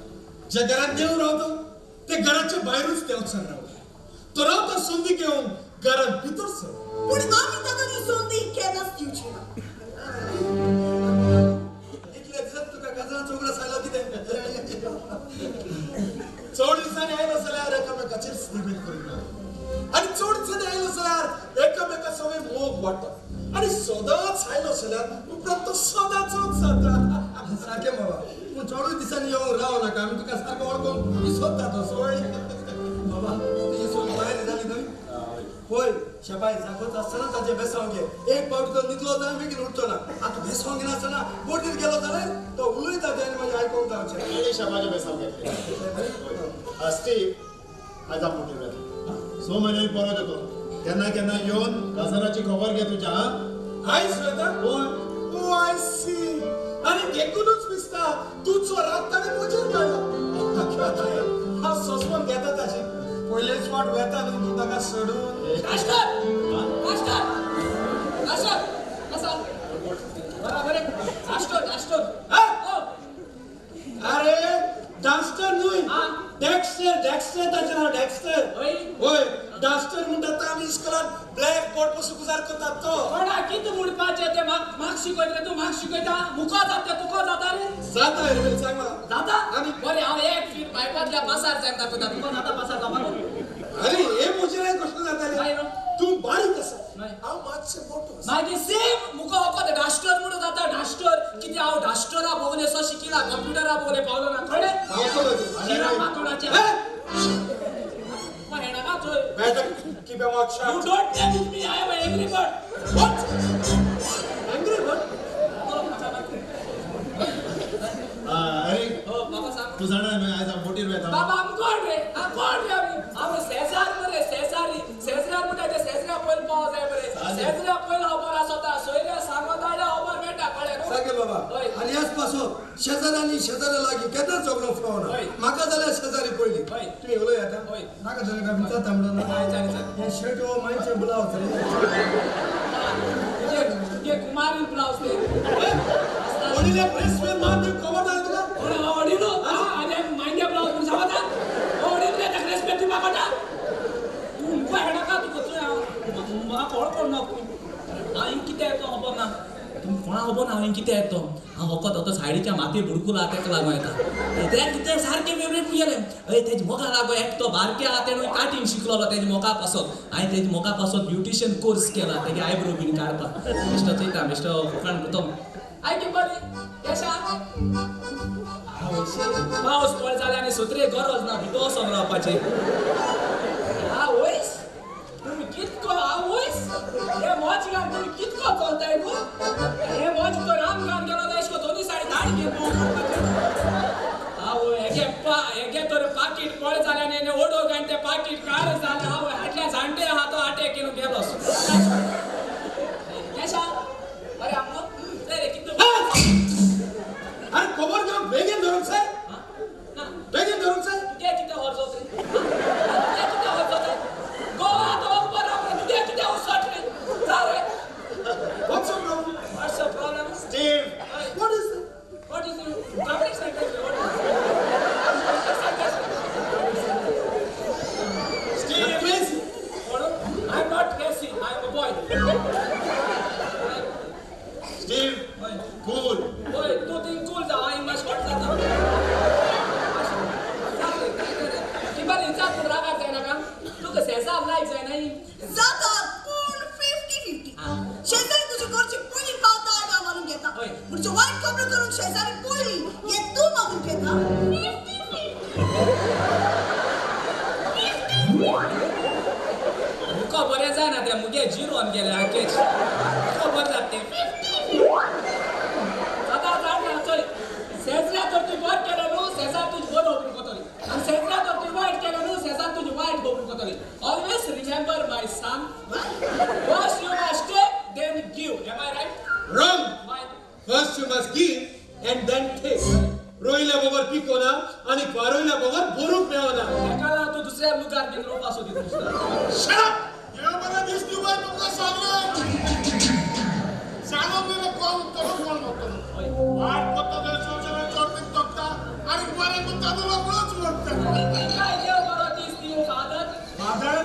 ज्या घरात देव रावता ते घराच्या भायरूच देवचान रावता तो रावता संदी घेवन घरात भितर सर पूण आमी ताका ती संदी केन्नाच दिवची ना इतल्या दिसात तुका काजराचो उगडास आयलो कितें चड दिसांनी आयलो जाल्यार एकामेकाचेर स्नेह करिना आनी चड दिसांनी आयलो जाल्यार एकामेका सवय मोग वाडटा आनी सदांच आयलो जाल्यार उपरांत तो सदांचोच जाता सारकें बाबा पूण चडूय दिसांनी येवंक राव नाका आमी तुका सारको वळखून विसोद जाता सोय बाबा तुजी सोय भायर जाली न्हय पळय शेपाय जागोच आसतना ताचे बेसांव घे एक फावट तो न्हिदलो जाल्यार बेगीन उठचो ना आतां बेसांव घेनासतना बोटीर गेलो जाल्यार तो उलयता तें आनी म्हाजें आयकूंक जावचें आनी शाबाचे बेसांव घेतले स्टीव आयज हांव मोठी वेता 6 म्हयन्यांनी परत येतो केन्ना केन्ना येवन काजाराची खबर घे तुज्या आयज वेता ओ आय सी आनी देखूनच दिसता तूं चोराक ताणें म्हजेर काडला हांव सस्मन घेता ताची पयलेच फावट वेता न्हू तूं ताका सोडून मास्टर मास्टर मास्टर कसा बरोबर मास्टर मास्टर अरे डान्स्टर न्हय हा. डॅक्स्टर ताचें नांव डॅक्स्टर होय होय डान्स्टर म्हणटा तो आमी इस्कॉलान ब्लॅक बोर्ड पासून गुजार करतात तो कोणा कितें म्हणपाचें तें म्हाका शिकयता तूं म्हाका शिकयता मुको जाता तुको जाता रे जाता रे सांग म्हाका जाता आनी बरें हांव एक फीट पायपांतल्या पासार जायन दाखयता तुका जाता पासार दाखयता अरे हे मुजराय कशें जातालें काय रे? तूं बारीक आसा नाही. हांव मातशें मोठो आसा मागीर सेम मुको वखद डास्टर म्हणून जाता डास्टर कितें हांव डास्टरा भोगून असो शिकिला कंप्युटरा भोगून पावलो ना कळ्ळें शिरामा कोणाचें हेणाका थंय Better keep your mouth You shut. don't play with me, I am an angry bird. What? Angry bird? अरे Oh, Papa सांग. तू जाणा न्हय आयज हांव मोटीर वेता बाबा आमी कोण रे आमी शेजार मरे शेजऱ्यार म्हणटा ते शेजऱ्या पयल पाव जाय मरे शेजऱ्या पयल खबर आसता सोयऱ्या सांगत आल्या खबर मेळटा कळ्ळें न्हू? सारकें बाबा होय. आनी ह्याच पासून शेजाऱ्यांनी शेजाऱ्या लागीं केन्ना झगडोंक फावना होय. म्हाका जाल्यार शेजारी पयली होय. तुमी उलय आतां होय. नाका जाल्यार काय विचारता म्हणून हय, चालेल, चालेल. हे शर्ट हो मायचे बुलाव तुगे कुमारीन ब्लाउज ते वडिले प्रेस में मार दे कवर जाय तुला कोण आवडीलो आनी मांड्या ब्लाउज म्हणून सांगता आवडीलो रे ताका रेस्पेक्ट दिवपा पडटा तूं मुका हेणाका तुका तूं म्हाका वळखोन ना हांवें कितें येतो खबर ना तुमकां कोणा खबर ना हांवें कितें येतो हांव वखद तो सायडीच्या माती बुडकुला तेका लागून येता तें कितें सारकें फेवरेट गेलें हय तेजे मोगा लागो एकटो बारके आहा तेणूय काटींग शिकलोलो तेजे मोगा पासत हांवें तेजे मोगा पासत ब्युटिशियन कोर्स केला तेगे आयब्रो बीन काडपाक बेश्टो चयता बेश्टो फुकाण करतो आय की बरी केशा पावस पड जाले आनी सुत्रे गरज ना भितर वचोन रावपाचें आवयस तुमी कितको आवयस हे मोजगान तुमी कितको चलताय न्हू हे मोज तो रामगान गेलो जाल्यार एशको दोनी सायडी धाड घेवन आवय हेगे तर पाकीट पड जालें आनी हेणे ओडो घालून तें पाकीट काड जालें आवय हाटल्या जाणटे आहा तो आटे घेवन गेलो केशा बरें आमकां रे कितें अरे खबर घेवन बेगीन धरूंक जाय ना बेगीन धरूंक जाय तुगे कितें व्हरचो रे तुगे कितें व्हरचो रे गोवा तो खबर आहा तुगे कितें वचत रे जा रे What's the problem? What's the problem? Steve What is it? What is it? Public secretary. Steve, crazy. I'm not crazy. I'm a boy. पोळी हे तू मागून घेता मुका बरें जायना ते मुगे जिरोन गेले आकेच खबर जाते सदा जाणा चल सेजला तर तू वाईट केलं न्हू सेजा तुझी बरो होऊन कोतली आणि सेजला तर तू वाईट केलं न्हू सेजा तुझी वाईट होऊन कोतली always remember my son first you must take then give am I right Wrong. My First you must give and then take. रोयल्या बरोबर पिकोना आणि वारोयल्या बरोबर बोरूक मेवना. एकाला तू दुसऱ्या लुकार घेऊन रोपास होती दुसरा Shut up. ये बरं दिसली बाय तुमका सांगलं मेरे कोण करून कोण होतं वाट पत्ता दे सोचले चोटते तोक्ता आणि बरे कुत्ता तुला कोणच म्हणतं काय देव बरो तीस दिवस फादर फादर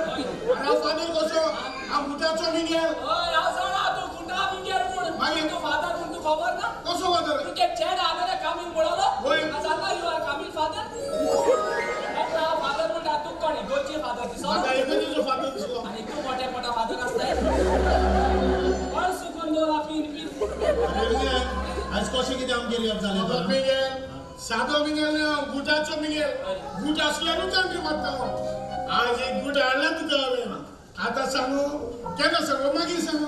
अरे फादर कसो आ मुठाचो मिनिया ओय आ जाणा तू कुठा बिंगेर कोण मागे. तू फादर कोण तू खबर ना कसो फादर क्रिकेट चेड आलेले कामील बोललो होय. जाणा यू आर कामील फादर एकटा फादर म्हणटा तू कोणी गोची फादर दिसो आता एकच फादर दिसलो आणि तू मोठे मोठा फादर असताय पण सुकून दोला पिन पिन आज कशें कितें आमगेर येप जालें फादर तर मिगेल सादो मिगेल गुटाचो मिगेल गुट असल्यानूच आमची मारता आज एक गुट हाडला तुका हांवें आता सांगू केन्ना सांगू मागीर सांगू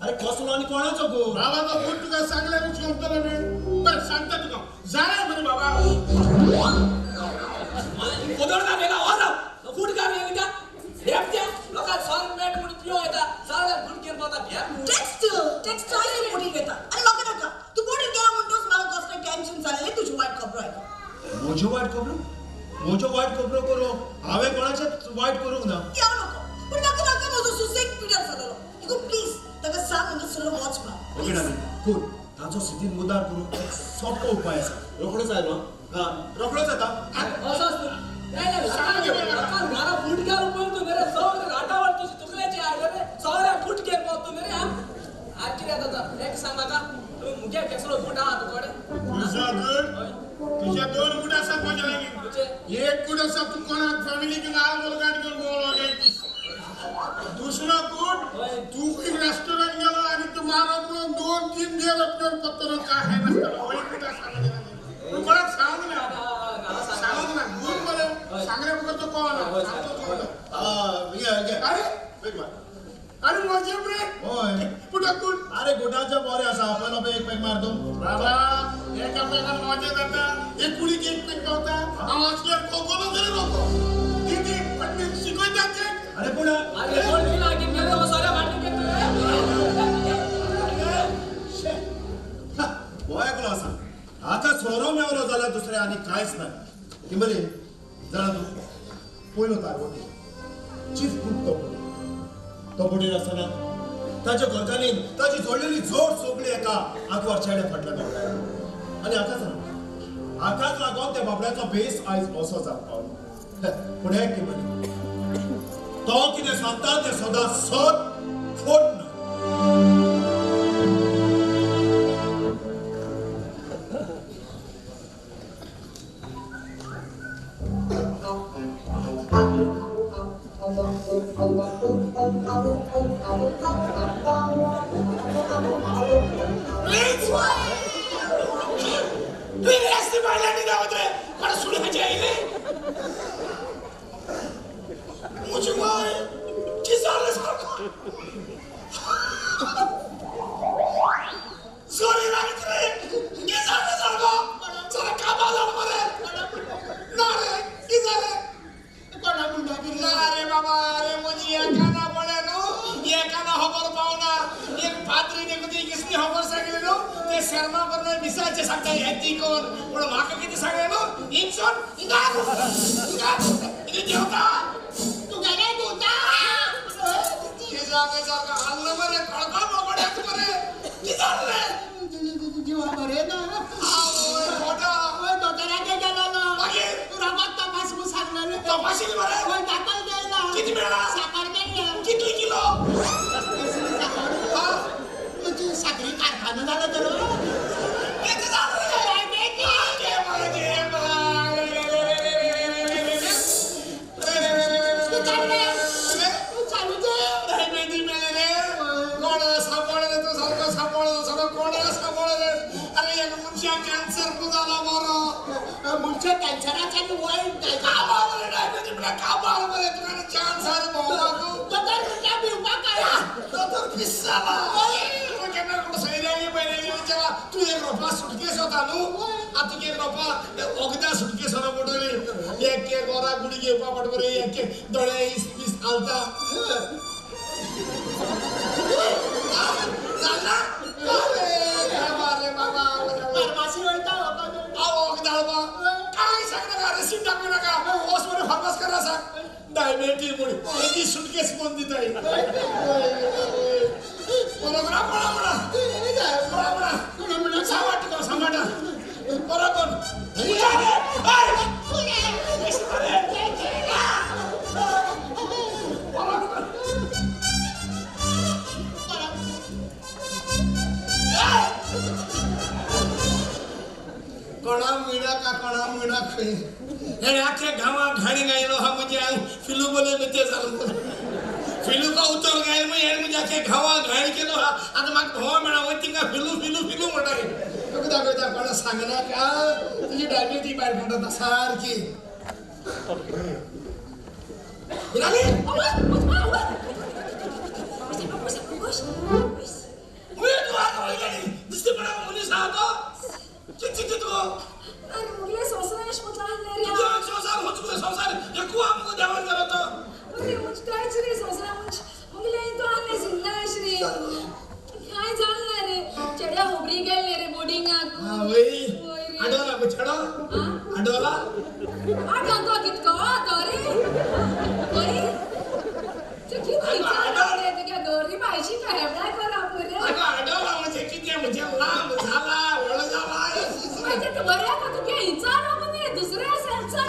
अरे कसलो आनी कोणाचो गो बाबा तो गुट तुका सांगल्यारूच गमतलो न्ही बरं सांगता तुका जाणा मरे बाबा कोदरदा वेगा वाजा फूड का वेगा का हेपत्या लोका सॉर्ट मॅट म्हणून पियो येता सगळ्या फूड केर पाता भ्या टेक्स्ट आहे पोळी घेता आणि लोक नका तू पोळी केला म्हणतोस मला कसलं टेन्शन झालेली तुझी वाईट खबर आहे म्हज्यो वायट खबरो करूं हांवें कोणाचें वायट करूंक ना येऊ नको पण नका माझं सुसेक पिरियड झालेलो इगो प्लीज ताका सांग म्हणजे सगळं वॉच मार ओके डाली कूल ताचो स्थितीन मुदार करूंक एक सोंपो उपाय आसा रोखडोच आयलो हां रोखडोच येता असंच तू नाही नाही लोका मारा फूड केर उपयोग तू मेरे सगळे घाटावर तुझी तुकड्याची आले रे सगळ्या फूड केर पावतो मेरे हा आज किती आता एक सांग म्हाका तू मुगे केसलो फूड आहा तुकडे तुझा गुट तुझ्या दोन गुट आसात माझ्या लागीं एक गुट आसा तू कोणाक फॅमिली घेवन आल बोलगाट घेवन बोलो दुसरो गुट तू खंय रेस्टॉरंट गेलो आणि तू मारप म्हणून 2-3 दिवस अपलोड पत्तलो काय आहे नासतलो होय गुट आसा माझ्या लागीं तू कोणाक सांग ना सांग ना गुट मरे सांगले बगर तो कोण अरे अरे माझे ब्रेक होय पुढे गुट अरे गुटाचे बरे आसा आपल्याला एक पेग मारतो बाबा एका पेगान मजा जाता एक कुडीक एक पेग पावता हांव असल्यार कोकोलो तरी नको किती पण मी शिकयता ते अरे पूण अरे कोण दिला की मेरे वो सारे वाटी के गोंयाकलो आसा हाका सोरो मेवलो जाल्यार दुसरें आनी कांयच ना किंबली जाणा तूं पयलो तारवटी चीफ कूक तो बुडीर आसतना ताच्या घरकान्नीन ताची जोडलेली जोड सोगली एका आंकवार चेड्या फाटल्यान मेवल्या आनी हाकाच लागोन त्या बाबड्याचो बेस आयज असो जावंक पावलो पूण एक किंबली तो कितें सांगता तें सदांच सत खोट ना साखरी कारखाना झाला तर मुझे कॅन्सराच्या वाईट नाही कामावर डायबिटीज मला कामावर आहे तुला चान्स आले भाऊ तो तर रुपया बिवका काय तर पिसाला तो केना को सैराई पहिली विचारा तू एक रोपा सुटकेस होता नु आता एक रोपा ओगदा सुटकेस होता पडली एक एक गोरा गुडी घेपा पडबरे एक एक डोळे इस आलता चालला काय मारले बाबा फार्मसी वळता होता आओ ओगदा काय सांगणार रेसिप्ट टाकू नका हॉस्पिटल फार्मस करा सांग डायबिटीज मुळे ती सुटकेस कोण देत आहे बरोबर सांभाटा बरोबर कोणा मिळा खाई हे आखे गावा घाणी गायलो हा म्हणजे फिलू बोले मी ते झालं फिलू का उतर गाय मग हे म्हणजे आखे गावा घाणी केलो हा आता मग भावा मिळा होती का फिलू म्हणाय कविता कोणा सांगना का तुझी डायबिटीज बाहेर पडत सारखी मिळाली दिसते पण मुली सांगतो चिचित को अरे मुझे सोचना है मुझे ले रहा जो संसार ये को हमको देवर करो तो अरे मुझे काय श्री सोचना मुझे तो आने जिंदा है श्री काय जानना रे चढ़िया होबरी गेल रे बोर्डिंग हां वही अडोला बछड़ो अडोला आटा तो कितका तोरे ओए किती रे ते क्या गौरी पाहिशी काय एवढा कर आपण अडोला म्हणजे किती म्हणजे लांब झाला वळ झाला म्हणजे तू बऱ्या का तू काय इचारा म्हणजे दुसऱ्या सेन्सर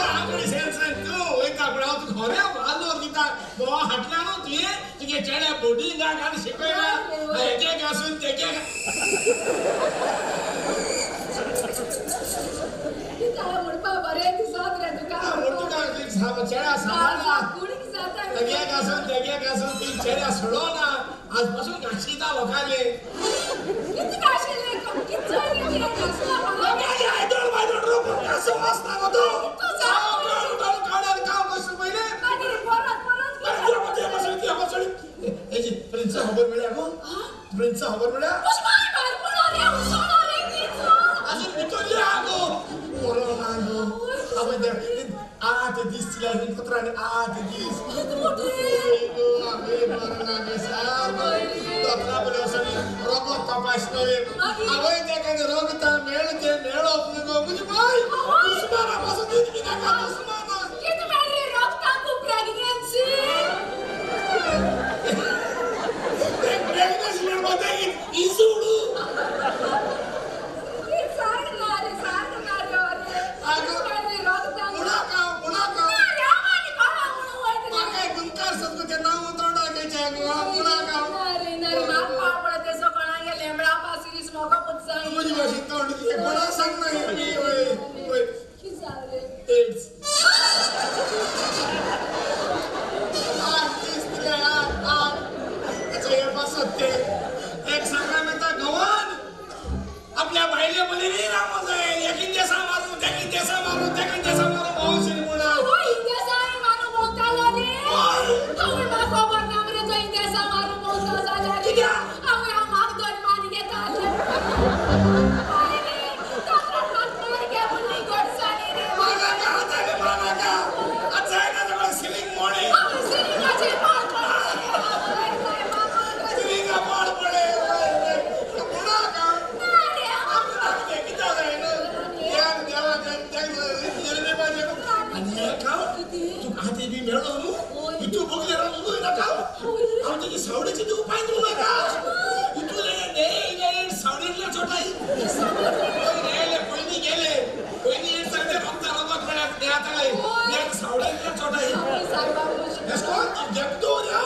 आगळी सेन्सर तू एक आपला तू घरे आलो गीता बो हटला नो तुझे चढ्या बोर्डिंग गाण शिकवायला एक असून ते त्याला मुडपा बरे दिसत रे तू का मोठू का चढ्या सांभाळला कुणी जाता तग्या असून ती चढ्या सोडो ना आजपासून काशीदा लोकाले किती काशीले किती चढली ती काशीला काय आयडॉल बायडॉल रोप कसं वाचता होतो तू जा काढायला काम कसं पहिले कधी परत एजी प्रिन्स खबर मिळ्या गो प्रिन्स खबर मिळ्या उस्मान बारपुडा रे उसोडा रे किचो अजून भितरली आगो कोरोना गो आपण ते 8 दिस तिला पत्राने 8 दिस गो आम्ही कोरोना ने सार डॉक्टर बोले असं रोग तपासले आवय ते काय रोग ता मेळो गो म्हणजे बाई उस्मान पासून ती नका उस्मान किती मेरे रक्त को प्रेग्नेंसी प्रेग्नेंसी मध्ये इजुडू आपल्या बाईले बोले रे राम जाय एकिन देसा मारू त्याकिन देसा भाऊशील मुळा होय इंदेसा मारू बोलताला रे होय बा खबर नाम रे जो इंदेसा मारू बोलता झाला रे आम्ही हा माग दोन मानी घेता आले डॉक्टर डॉक्टर के बोलली गोड साडी रे मागा का अच्छा आहे ना जवळ सिलिंग मोडे सिलिंगाचे पाठ सिलिंग पाड पडे मुळा का अरे आपला ते किती आहे ना या देवा त्या निर्णय पाहिजे आणि का तू आधी बी मिळलो नु तू बघले राहू ना का आमची की सावडीची तू उपाय देऊ नका तू ले सावडीला छोटाई पहिली गेले सगळे फक्त रोबत मिळत नाही आता काय सावडीला छोटाई इसको जगतो रे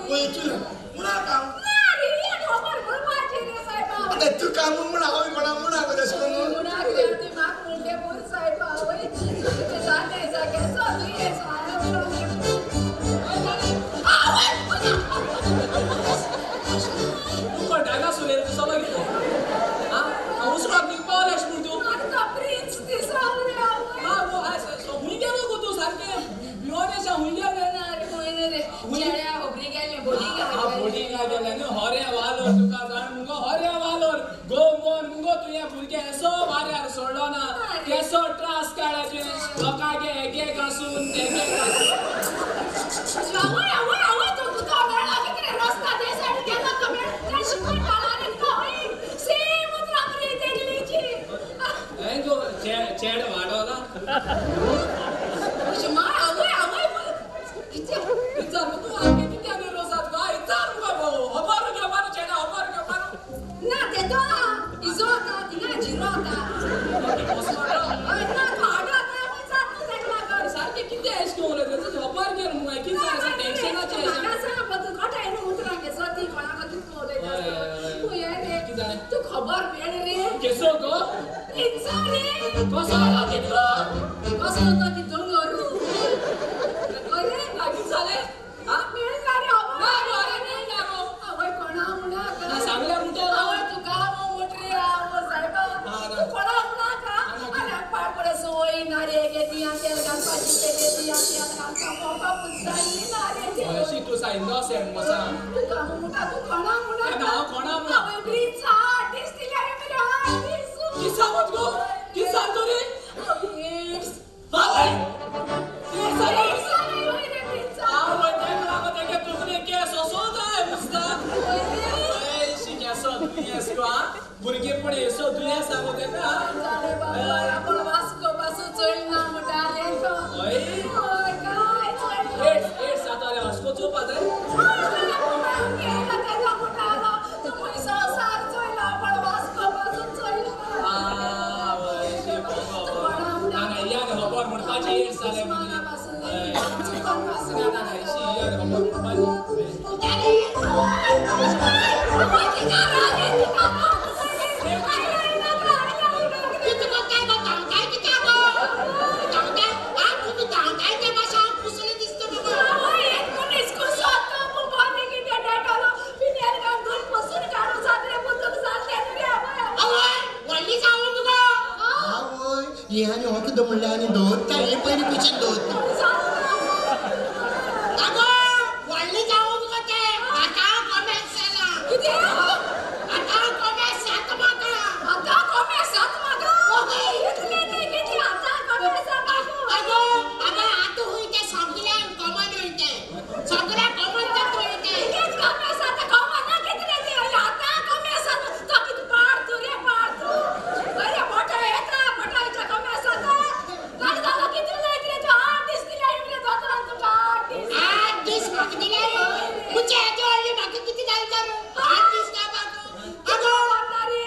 कोई तुला मुळा का नारी ये खबर बोल पाठी रे साहेब आता तू काम मुळा होई कोणा मुळा को दसको मुळा रे ते माग मुंडे बोल साहेब होय ते जाते जा कैसा भी है साहेब पासून ते आवय आवय आवय तो तुका वेळ लागत रे रस्ता दे साइड गेला का वेळ त्या शिकून टाळा रे का होई सेम उतरामरी तेगलीची नाही जो चेड वाढवला शमा आवय आवय इचार तू आगे किती आम्ही रोजात का इचार का भाऊ हबार घ्या मारू चेडा हबार घ्या मारू ना ते तो इजोता तिना जिरोता ना थाडा ना मी जात देखला कर सारखे किती आहेस की ओले तुझं हबार घ्या मग किती असं टेन्शनाचे मला सांग पण कोठा आहे उतरा के सती कोणा का किती ओले तू ये रे तू खबर भेड रे केसो गो इंसाने कसं आला तिथला कसं होतं की डोंगरू अरे लागीच झाले हा मेळ रे हवा नाही लागो आवय कोणा मुना का ना सांगल्या मुठे आवय तू गाव मोटरे आव साहेब तू कोणा मुना का अरे पाड पडे सोई नारे के दिया तेल गणपती ते दिया तेल गणपती बाबा पुजाई नारे ते शिकू साइंदो सेन मसा तू गाव मोठा तू कोणा मुना ना कोणा मुना आवय ब्रिचा आर्टिस्ट दिला रे मेरे आर्टिस्ट किसा मत गो किसा तो रे इट्स हाय किसा रे ब्रिचा आवय देखला मग देखे तुमने के सोसोदा है मुस्ता ए शिक्या सो दुनिया स्वा बुरगे पडे सो दुनिया सांगो दे ना जाले बाबा आपण वास्को पासून चोईल ना मोठा लेखो ओय ओय काय चोईल एट सातारे वास्को चोपा दे आणि होतं म्हणलं आणि दोन काय हे पहिली कुचिन दोन वाढली जाऊ तुका ते आता कमेंट झाला आता कमेंट सात मागा आता कमी सात मागा इतले नाही किती आता कमी सात मागा अगं आता होई ते सगळ्या कमन होई ते सगळ्या कमन जात होई ते किती कमी सात कमा ना किती ते आता कमी सात तो किती पाड तू रे पाड तू अरे मोठा येता मोठाच्या कमी सात काय झालं किती नाही रे तो आर्टिस्ट दिला इकडे जातो तुझा आर्टिस्ट माग दिले मुझे जोडली बाकी किती झाली तर आर्टिस्ट का बाबू अगं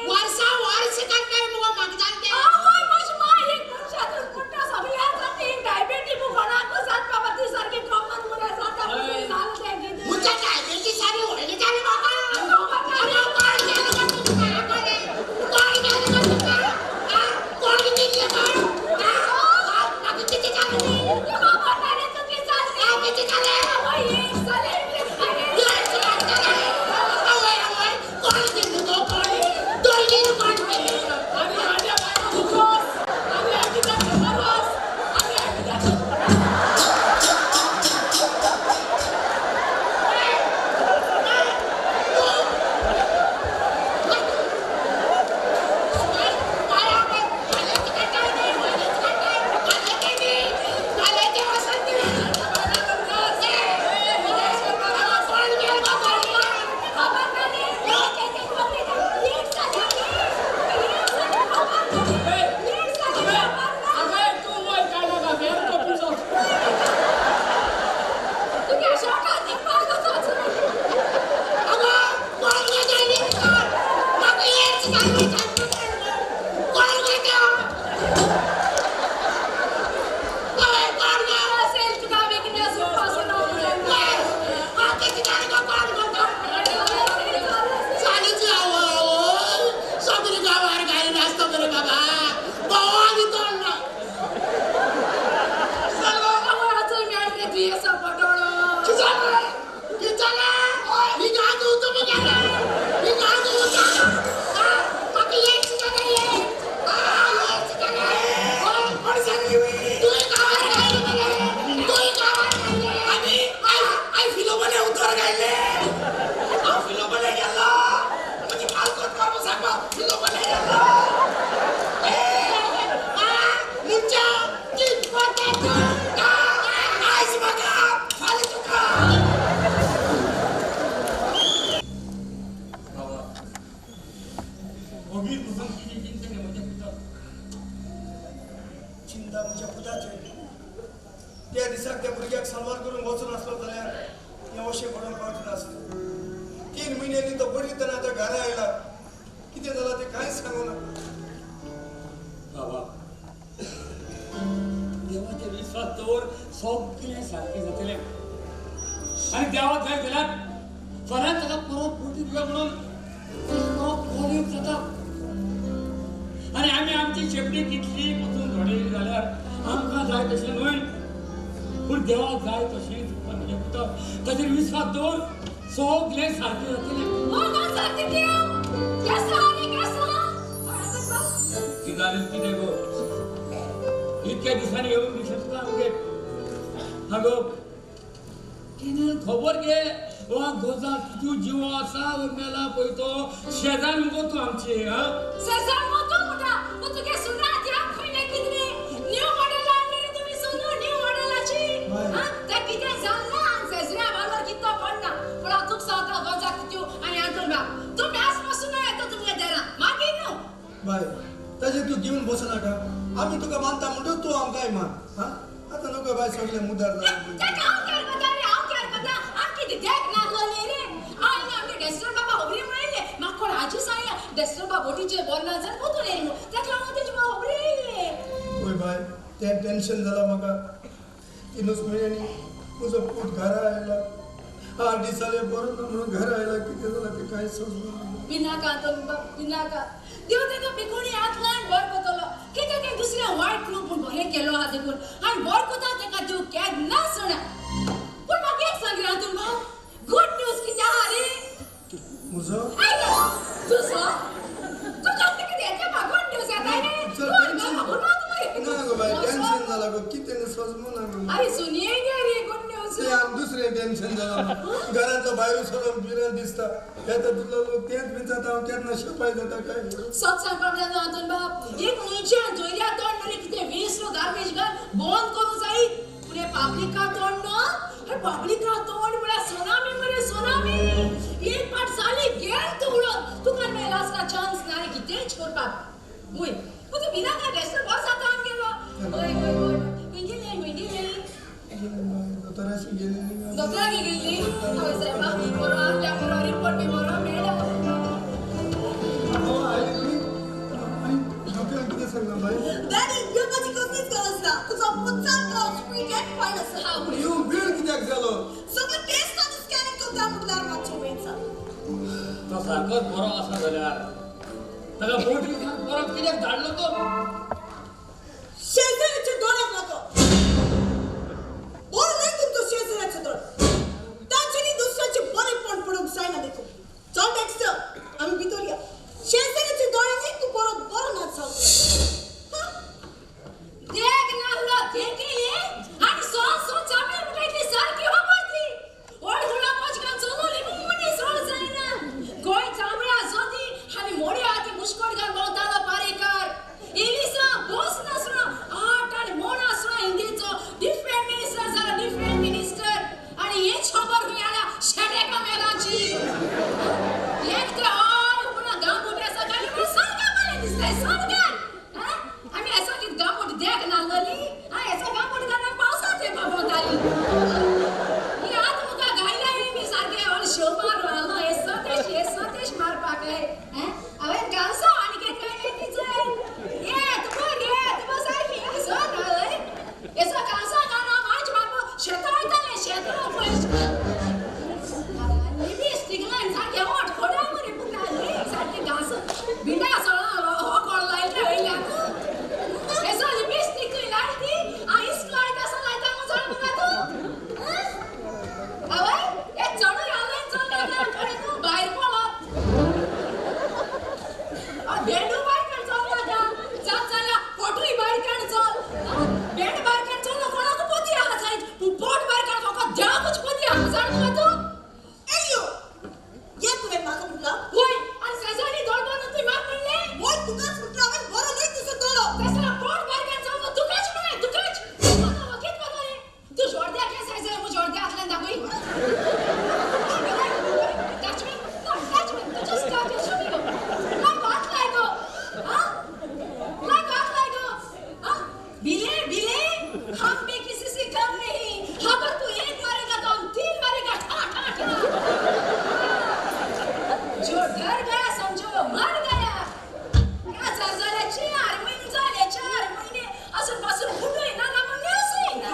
वर्षा वर्ष करणार मग माग जाते आवय मशमा एक वर्षातून मोठा सगळ्यासाठी डायबिटीज मुखणाको सात बाबा ती सारखी कॉमन मुळे जाता झालं ते किती मुझे डायबिटीज सारी होळी झाली बाबा अगं कोण गेलं का तुझ्या कोणी कोण गेलं का तुझ्या कोण गेलं का बाकी किती झाली तू बाबा रे तू किती चालली किती झाले आवय एक साले Bye. चिंता म्हज्या पुताची त्या दिसाक त्या भुरग्याक सांबार करून वचून आसलो जाल्यार हें अशें पडून पावचें नासलें 3 म्हयन्यांनी तो बरी तरेन आतां घरा आयला कितें जालां तें कांयच सांगूना बाबा देवाचे विश्वास दवर सगळें सारकें जातलें आनी देवाक जाय जाल्यार फाल्यां ताका परत पोटी दिवया म्हणून पोलियो जाता आनी आमी आमची शेपडी कितली पसून घडयली जाल्यार आमकां जाय तशें न्हय पूण देवाक जाय तशें म्हणजे पुता ताचेर विश्वास दवर सगळें सारकें जातलें ती जालें कितें गो इतक्या दिसांनी येवन दिसत तुका आमगे हागो कितें खबर घे वा गोजा तू जीव आसा मेला पळय तो शेजान मुगो तू आमची हा शेजार मोठो मोठा पण तुगे सुना त्या खंय कितने न्यू मॉडेल आणले तुम्ही सुनो न्यू मॉडेलाची हा त्या कितें जाल्ला शेजऱ्या वाला कितो पडना पण तुक सावता गोजा तू आणि आंतून बा तुम्ही आसपासून येतो तुमगे देरा मागे न्हू बाय ताजेर तूं घेवन बसनाका आमी तुका मानता म्हणटच तूं आमकांय मान हा आतां नको बाय सगळें मुद्दार जालें ताका हांव केर करता रे हांव केर करता आमकी ते देख नासलोले रे आनी आमगे डेस्टर बाबा होबरी म्हणले म्हाका कोण हाची सांगया डेस्टर बाबा बोटीचे बोलना जर पोतून येयले न्हू ताका लागून तेजे बाबा होबरी येयले ओय बाय तें टेन्शन जालां म्हाका 3 म्हयन्यांनी म्हजो पूत घरा आयला 8 दीस जाले बरो ना म्हणून घरा आयला कितें जालां तें कांयच समजना बिनाका तो बिनाका देव तेका पिकोणी हात लावन वर कोतलो कितें तें दुसऱ्या वायट न्हू पूण बरें केलो हा देखून आनी वर कोता तेका देव केन्ना सोडा पूण म्हाका एक सांग रे हातून भाव गुड न्यूज कितें आहा रे म्हजो तू कसं कितें येता म्हाका गुड न्यूज येता रे ना गो बाय टेन्शन जालां गो कितें समजना गो अरे सुनिये गे रे गुड न्यूज तें आनी दुसरें टेन्शन जालां घरांतलो भायर सरून बिरान दिसता येता तुजलो लोक तेंच विचारता हांव केन्ना शेपाय जाता काय सच सांगपाक जाय हातून बाप एक न्हूच्या जोयल्या तोंड रे कितें वेस्ट गार्बेज घाल बंद करूं जाय पुरे पब्लिका तोंड न्हू हे पब्लिका तोंड म्हळ्यार सोनामी मरे सोनामी एक पाट जाली गेल तूं उडोन तुका मेळ लास्टा चान्स ना रे कितेंच करपाक वय तूं बिना काय रेस्टर बस जाता गेलो वय वय वय गेली दोतोराशी गेली दोतोरागे गेली हय साहेबा बरो आपल्या बरो रिपोर्ट बी बरो मेळ्ळो डॉक्टरान कितें सांगलां बाय डॅडी येवपाची कसलीच गरज ना तुजो पूत सारको स्प्रिगेट पॉयंट आसा पूण येवन वेळ कित्याक जालो सगळें टेस्ट आनी स्कॅनिंग करता म्हटल्यार मातशें वेळ जाता तो सारकोच बरो आसा जाल्यार ताका बोटी परत कित्याक धाडलो तो शेजाऱ्याचे दोळ्याक लागो बोल नाही तुमचो शेजाऱ्याचे दोळे तांच्यानी दुसऱ्याचे बरेपण पडूंक जायना देखून चल डेक्स्टर आमी भितर या शेजाऱ्याचे दोळे न्ही तूं परत बरो नाच देख नाहलो देखी आणि सो चामे उठायची सारखी वापरती ओढ थोडा पोचका चोलोली मुंडी सोड जायना गोय चामडा जोती आणि मोडे आती मुस्कोट घाल बोलतालो पारेकर इलिस हम भी किसी से कम नहीं अगर तू एक मारेगा तो हम 3 मारेगा ठा ठा ठा जो डर गया समझो मर गया क्या झाले 4 महिने झाले 4 महिने अजून पासून कुठे ना ना म्हणले ना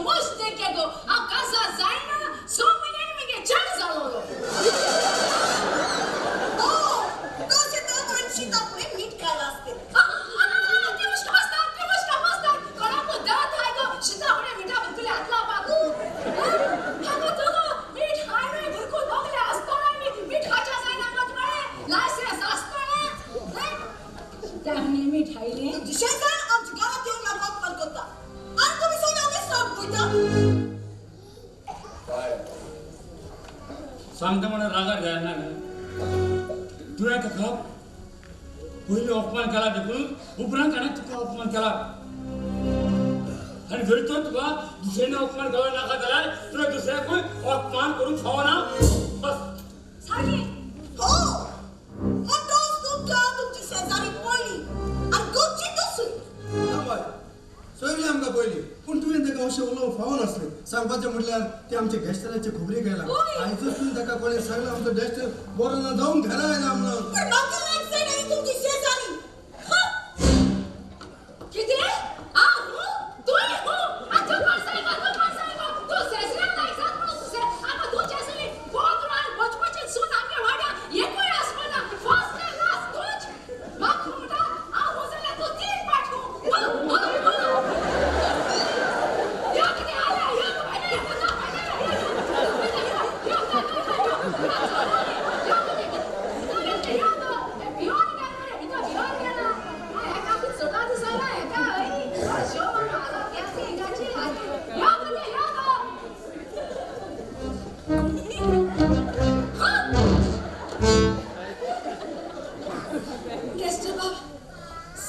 मस्त देखेगो अब कसा जाए ना 100 महिने में के 4 झालो तो से तो मानसी तो पुढे मीठ खायला असते शेजार आमच्या गावात येऊन मला अपमान करता आणि तुम्ही सोन्यावरच सांग बोलता सांगता म्हणा रागात जायला तुला का पहिले अपमान केला देखून उपरांत आणि तुका अपमान केला आणि घरी तो तुका दुसऱ्याने अपमान करावा नाका झाला तुला दुसऱ्याक अपमान करून खावा ना बस सारी हो मग रोज तुमची शेजारी पडली आणि गोची दुसरी बाय सोयरी आमका पयली पण तुवें ताका अशें उलोवंक फावो नासलें सांगपाचें म्हटल्यार ते आमचे गेस्टराचे खबरी गेला आयजूच तुवें ताका कोणें सांगलें आमचो गेस्ट बरो ना जावन घरा आयला म्हणून पण म्हाका लागता नाही तुमची शेजारी किती आ तू हो आता कसं तू सेसरा नाही जात म्हणून तुझे आता तू जसली बहुत रान बचपचे सुन आम्ही वाड्या एकवेळ असपना फर्स्ट क्लास तूच मग मोठा आ होजला तू 3 पाठवू या किती आला या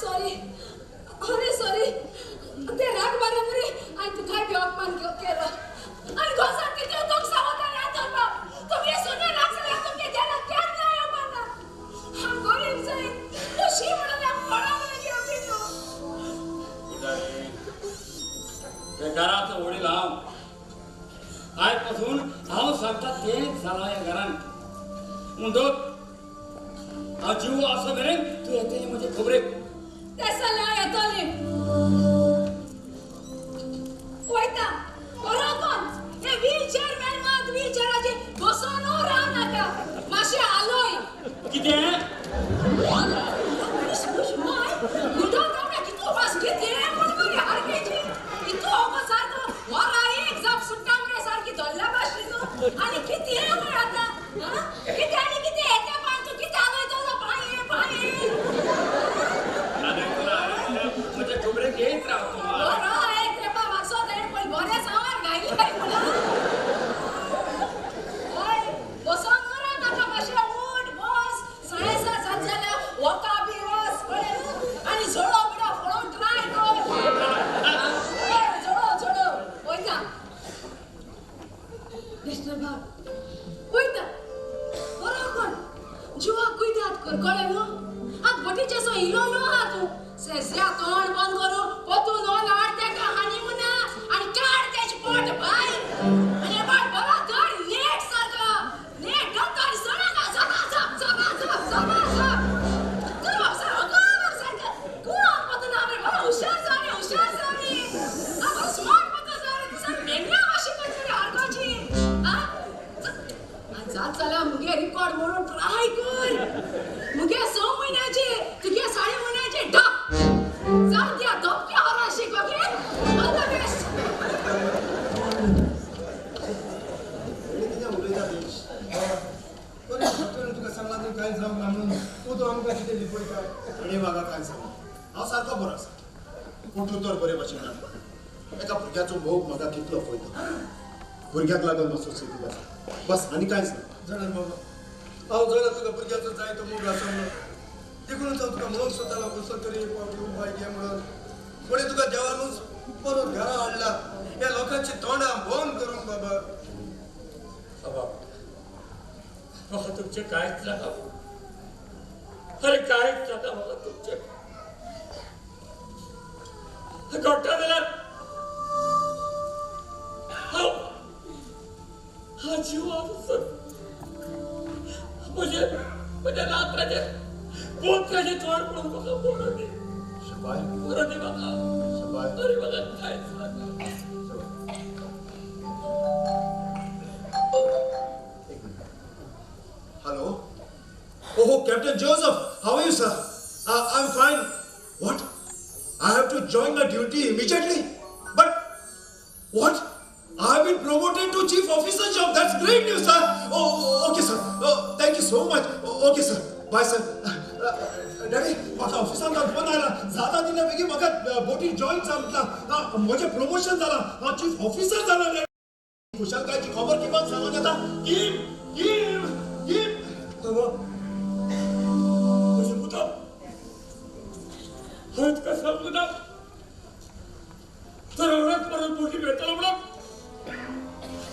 सॉरी अरे सॉरी ते राग बारा मुरे आणि तू काय अपमान केलं आणि गोसा किती तो सावता नाही आता बाप तुम्ही सुने लागले तुम्ही त्याला क्या नाही अपमान हम गरीब से खुशी म्हणले पडा म्हणजे आम्ही ते घराचं वडील हांव आजपासून हांव सांगता तेच झाला या घरान म्हणटोच हांव जीव असो मेरेन तूं येतली म्हजे खबरेक तसा नाही येतले वयता बरो कोण हे व्हीलचेअर मॅन मात व्हीलचेअराचे बसून राह नाका माशे आलोय कितें खुश माय गुडो कावडा कितू वास किती पण मगे हारकेची कितू होको सारको वरा एक जाप सुट्टा मरे सारकी धल्ला बाशली तो आणि किती हे मरे आता किती आणि किती येते पण तू किती आलोय तो पाय म्हजे खबरेक येत रावतो बरो एक रे बाबा सो दे पण बरे सामान घायली काय पुला ओय बसून मरा नाका माशे उठ बस 6:30 झाल्या वका बिवस कळे आणि झोडो बिडो फोडून ट्राय कर झोडो वयता मिस्टर बाब वयता बरो कोण जुवा कुयदात कर कळे नो आ गोटीचे सो हिरो नो हा तू सेसऱ्या तोंड बंद करू पोतू नो लाड त्या कहाणी मुना आणि काढ त्याची पोट बाय आणि बाळ बरा कर लेट सारखा लेट गत्तार सणा का जमा तर वासा होगा सारखा कोण पतन आवे बरा हुशार जाणे आपण स्मार्ट पतन जाणे तुझा मेंढ्या वाशी करते हरकाची जात चला मुगे रिकॉर्ड म्हणून ट्राय कर मुगे 6 महिन्याचे तुगे 6 महिन्याचे डक जाऊ द्या धपके हरा शिकवके ऑल द बेस्ट कितें उलयता ती पण तुका सांगला तूं कांय जावंक ना म्हणून तूं आमकां कितें लिपयता आनी म्हाका कांय सांग हांव सारको बरो आसा पूण तूं तर बरे भाशेन जाता एका भुरग्याचो मोग म्हाका कितलो पळयता भुरग्याक लागून मातसो स्थिती जाता बस आनी कांयच ना जाणा बाबा हांव जाणा तुका भुरग्याचो जाय तो मोग आसा म्हणून देखूनच हांव तुका म्हणून सोदतालो कसो तरी उपाय घे म्हणून कोणी तुका देवानूच परत घरा हाडला ह्या लोकांची तोंडां बंद करूंक बाबा म्हाका तुमचें कांयच नाका अरे कांयच नाका म्हाका तुमचें घडटा जाल्यार हा जीव म्हज्या रात्राचे पोत्राचे तोंड पळोवन म्हाका बरो दी शबाय बरो दी म्हाका शबाय अरे म्हाका कांयच नाका Hello? Oh, Captain Joseph, how are you, sir? I'm fine. What? I have to join my duty immediately. But what? I have been promoted to chief officer job. That's great news, sir. Oh, okay, sir. Thank you so much. Okay, sir. Bye, sir. Daddy, म्हाका ऑफिसांत phone आयला. जाता तितल्या बेगीन म्हाका बोटी join जावंक म्हजें प्रमोशन जालां. हांव चीफ ऑफिसर जालां. खुशालकायची खबर किमान सांगून येता. कीप म्हजें पुता हांवें तुका सांगूं ना तर एवढ्याच परत बोटी मेळटलो म्हणून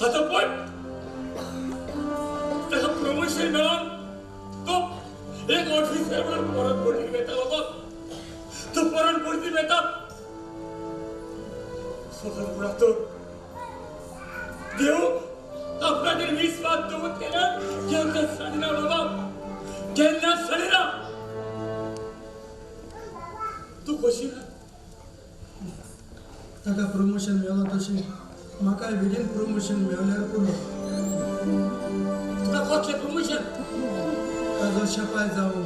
आतां पळय ताका प्रमोशन मेळोन तो एक ऑफिसर म्हणून परत बोटी मेळटलो तो परत बोटी मेळटा स्वतः म्हणा तो देव आपल्याकडे विश्वास दवरून केल्यार केन्ना सडिना बाबा केन्ना सडिना तू कशी ना ताका प्रमोशन मेळ्ळो तशें म्हाकाय बेगीन प्रमोशन मेळल्यार पुरो तुका कसलें प्रमोशन ताजो शेपाय जावं